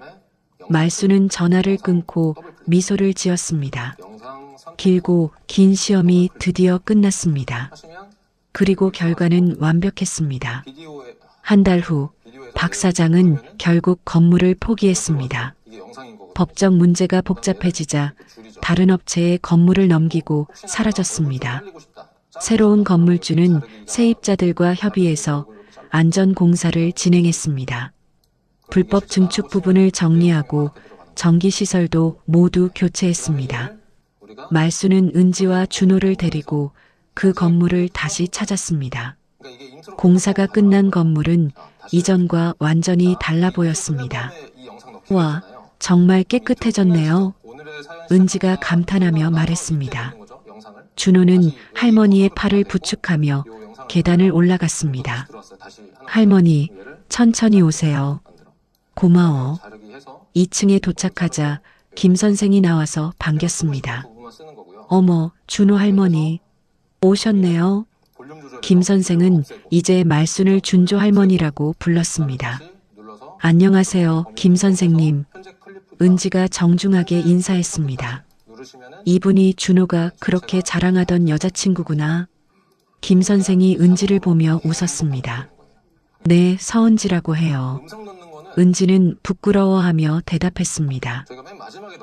말수는 전화를 끊고 미소를 지었습니다. 길고 긴 시험이 드디어 끝났습니다. 그리고 결과는 완벽했습니다. 한 달 후, 박 사장은 결국 건물을 포기했습니다. 법적 문제가 복잡해지자 다른 업체에 건물을 넘기고 사라졌습니다. 새로운 건물주는 세입자들과 협의해서 안전공사를 진행했습니다. 불법 증축 부분을 정리하고 전기시설도 모두 교체했습니다. 말수는 은지와 준호를 데리고 그 건물을 다시 찾았습니다. 공사가 끝난 건물은 이전과 완전히 달라 보였습니다. 와, 정말 깨끗해졌네요. 은지가 감탄하며 말했습니다. 준호는 할머니의 팔을 부축하며 계단을 올라갔습니다. 할머니, 천천히 오세요. 고마워. 2층에 도착하자 김 선생이 나와서 반겼습니다. 어머, 준호 할머니. 오셨네요. 김 선생은 이제 말순을 준조 할머니라고 불렀습니다. 안녕하세요, 김 선생님. 은지가 정중하게 인사했습니다. 이분이 준호가 그렇게 자랑하던 여자친구구나. 김 선생이 은지를 보며 웃었습니다. 네, 서은지라고 해요. 은지는 부끄러워하며 대답했습니다.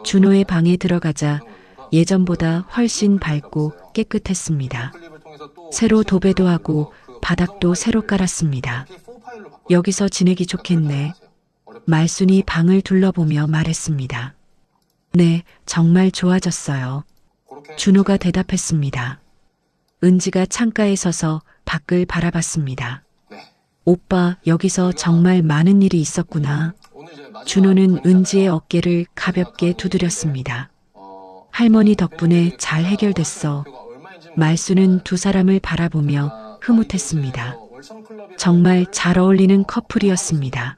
준호의 방에 들어가자 예전보다 훨씬 밝고 깨끗했습니다. 새로 도배도 하고 바닥도 새로 깔았습니다. 여기서 지내기 좋겠네. 말순이 방을 둘러보며 말했습니다. 네, 정말 좋아졌어요. 준호가 대답했습니다. 은지가 창가에 서서 밖을 바라봤습니다. 오빠, 여기서 정말 많은 일이 있었구나. 준호는 은지의 어깨를 가볍게 두드렸습니다. 할머니 덕분에 잘 해결됐어. 말수는 두 사람을 바라보며 흐뭇했습니다. 정말 잘 어울리는 커플이었습니다.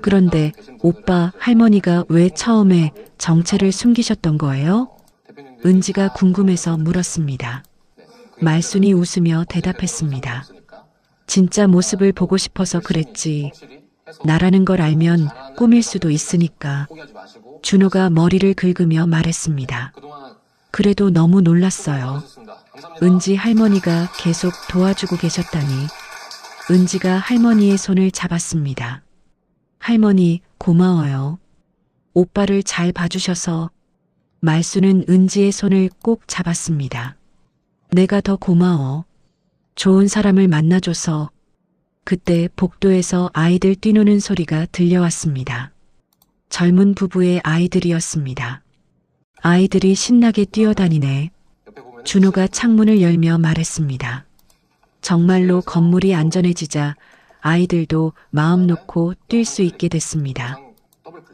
그런데 오빠, 할머니가 왜 처음에 정체를 숨기셨던 거예요? 은지가 궁금해서 물었습니다. 말순이 웃으며 대답했습니다. 진짜 모습을 보고 싶어서 그랬지. 나라는 걸 알면 꾸밀 수도 있으니까. 준호가 머리를 긁으며 말했습니다. 그래도 너무 놀랐어요. 은지 할머니가 계속 도와주고 계셨다니. 은지가 할머니의 손을 잡았습니다. 할머니, 고마워요. 오빠를 잘 봐주셔서. 말수는 은지의 손을 꼭 잡았습니다. 내가 더 고마워. 좋은 사람을 만나줘서. 그때 복도에서 아이들 뛰노는 소리가 들려왔습니다. 젊은 부부의 아이들이었습니다. 아이들이 신나게 뛰어다니네. 준호가 창문을 열며 말했습니다. 정말로 건물이 안전해지자 아이들도 마음 놓고 뛸 수 있게 됐습니다.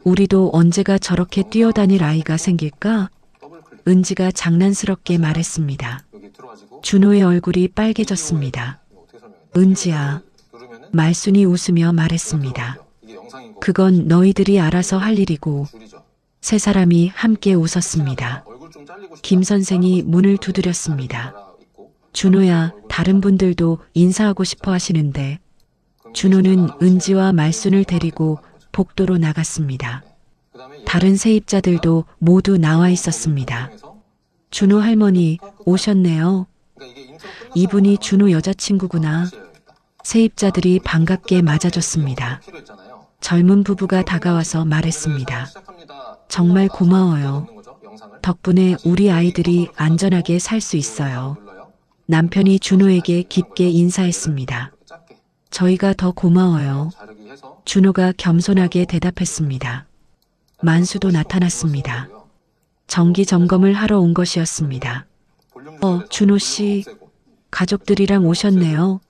우리도 언제가 저렇게 뛰어다닐 아이가 생길까? 은지가 장난스럽게 말했습니다. 준호의 얼굴이 빨개졌습니다. 은지야. 말순이 웃으며 말했습니다. 그건 너희들이 알아서 할 일이고. 세 사람이 함께 웃었습니다. 김 선생이 문을 두드렸습니다. 준호야, 다른 분들도 인사하고 싶어 하시는데. 준호는 은지와 말순을 데리고 복도로 나갔습니다. 다른 세입자들도 모두 나와 있었습니다. 준호 할머니 오셨네요. 이분이 준호 여자친구구나. 세입자들이 반갑게 맞아줬습니다. 젊은 부부가 다가와서 말했습니다. 정말 고마워요. 덕분에 우리 아이들이 안전하게 살 수 있어요. 남편이 준호에게 깊게 인사했습니다. 저희가 더 고마워요. 준호가 겸손하게 대답했습니다. 만수도 나타났습니다. 정기 점검을 하러 온 것이었습니다. 준호 씨, 가족들이랑 오셨네요.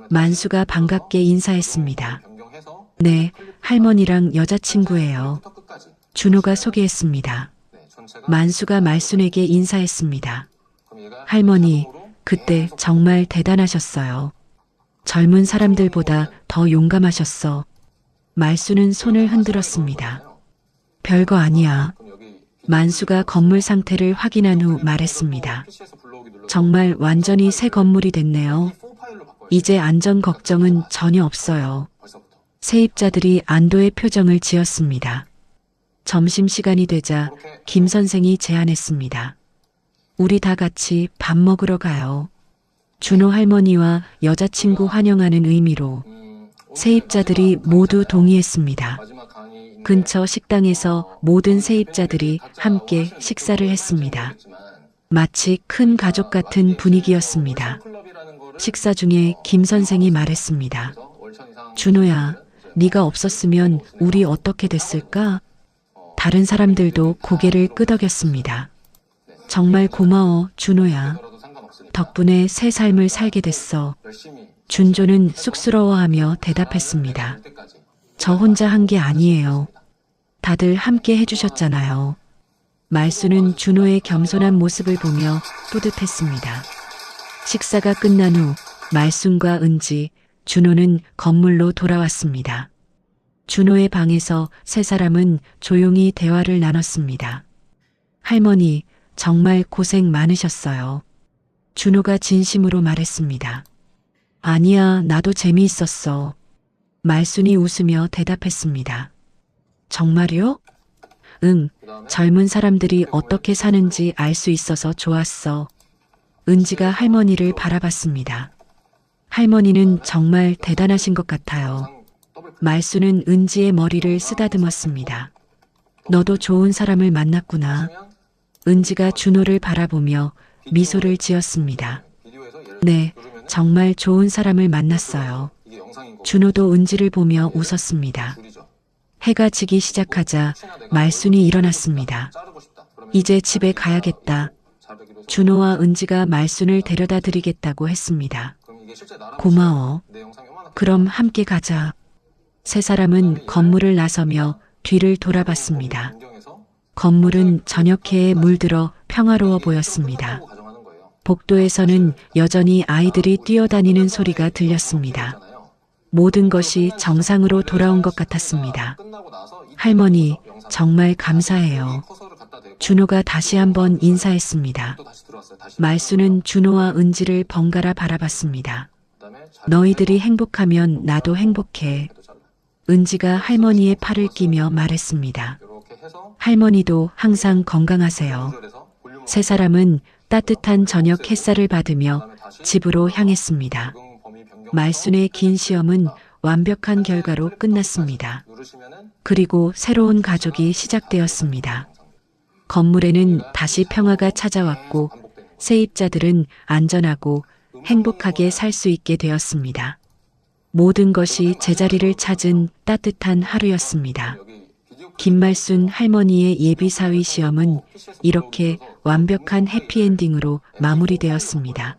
만수가 반갑게 인사했습니다. 네, 할머니랑 여자친구예요. 준호가 소개했습니다. 만수가 말순에게 인사했습니다. 할머니, 그때 정말 대단하셨어요. 젊은 사람들보다 더 용감하셨어. 말수는 손을 흔들었습니다. 별거 아니야. 만수가 건물 상태를 확인한 후 말했습니다. 정말 완전히 새 건물이 됐네요. 이제 안전 걱정은 전혀 없어요. 세입자들이 안도의 표정을 지었습니다. 점심시간이 되자 김 선생이 제안했습니다. 우리 다 같이 밥 먹으러 가요. 준호 할머니와 여자친구 환영하는 의미로 세입자들이 모두 동의했습니다. 근처 식당에서 모든 세입자들이 함께 식사를 했습니다. 마치 큰 가족 같은 분위기였습니다. 식사 중에 김 선생이 말했습니다. 준호야, 네가 없었으면 우리 어떻게 됐을까? 다른 사람들도 고개를 끄덕였습니다. 정말 고마워, 준호야. 덕분에 새 삶을 살게 됐어. 준조는 쑥스러워하며 대답했습니다. 저 혼자 한 게 아니에요. 다들 함께 해주셨잖아요. 말수는 준호의 겸손한 모습을 보며 뿌듯했습니다. 식사가 끝난 후 말순과 은지, 준호는 건물로 돌아왔습니다. 준호의 방에서 세 사람은 조용히 대화를 나눴습니다. 할머니, 정말 고생 많으셨어요. 준호가 진심으로 말했습니다. 아니야, 나도 재미있었어. 말순이 웃으며 대답했습니다. 정말요? 응, 젊은 사람들이 어떻게 사는지 알 수 있어서 좋았어. 은지가 할머니를 바라봤습니다. 할머니는 정말 대단하신 것 같아요. 말수는 은지의 머리를 쓰다듬었습니다. 너도 좋은 사람을 만났구나. 은지가 준호를 바라보며 미소를 지었습니다. 네, 정말 좋은 사람을 만났어요. 준호도 은지를 보며 웃었습니다. 해가 지기 시작하자 말순이 일어났습니다. 이제 집에 가야겠다. 준호와 은지가 말순을 데려다 드리겠다고 했습니다. 고마워. 그럼 함께 가자. 세 사람은 건물을 나서며 뒤를 돌아봤습니다. 건물은 저녁해에 물들어 평화로워 보였습니다. 복도에서는 여전히 아이들이 뛰어다니는 소리가 들렸습니다. 모든 것이 정상으로 돌아온 것 같았습니다. 할머니, 정말 감사해요. 준호가 다시 한번 인사했습니다. 말수는 준호와 은지를 번갈아 바라봤습니다. 너희들이 행복하면 나도 행복해. 은지가 할머니의 팔을 끼며 말했습니다. 할머니도 항상 건강하세요. 세 사람은 따뜻한 저녁 햇살을 받으며 집으로 향했습니다. 말순의 긴 시험은 완벽한 결과로 끝났습니다. 그리고 새로운 가족이 시작되었습니다. 건물에는 다시 평화가 찾아왔고 세입자들은 안전하고 행복하게 살 수 있게 되었습니다. 모든 것이 제자리를 찾은 따뜻한 하루였습니다. 김말순 할머니의 예비사위 시험은 이렇게 완벽한 해피엔딩으로 마무리되었습니다.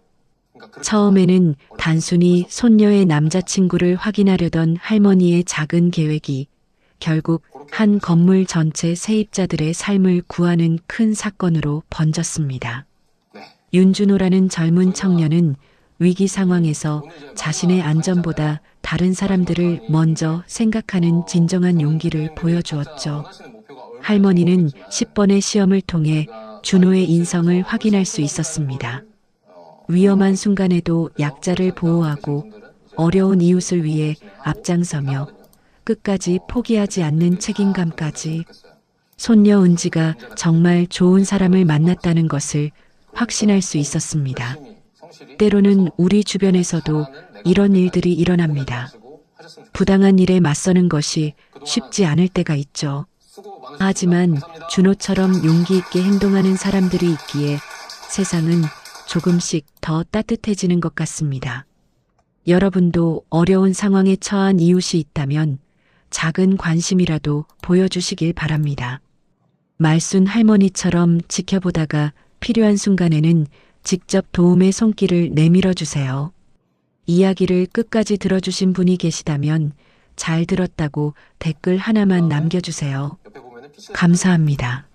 처음에는 단순히 손녀의 남자친구를 확인하려던 할머니의 작은 계획이 결국 한 건물 전체 세입자들의 삶을 구하는 큰 사건으로 번졌습니다. 윤준호라는 젊은 청년은 위기 상황에서 자신의 안전보다 다른 사람들을 먼저 생각하는 진정한 용기를 보여주었죠. 할머니는 10번의 시험을 통해 준호의 인성을 확인할 수 있었습니다. 위험한 순간에도 약자를 보호하고 어려운 이웃을 위해 앞장서며 끝까지 포기하지 않는 책임감까지. 손녀 은지가 정말 좋은 사람을 만났다는 것을 확신할 수 있었습니다. 때로는 우리 주변에서도 이런 일들이 일어납니다. 부당한 일에 맞서는 것이 쉽지 않을 때가 있죠. 하지만 준호처럼 용기 있게 행동하는 사람들이 있기에 세상은 조금씩 더 따뜻해지는 것 같습니다. 여러분도 어려운 상황에 처한 이웃이 있다면 작은 관심이라도 보여주시길 바랍니다. 말순 할머니처럼 지켜보다가 필요한 순간에는 직접 도움의 손길을 내밀어 주세요. 이야기를 끝까지 들어주신 분이 계시다면 잘 들었다고 댓글 하나만 남겨주세요. 감사합니다.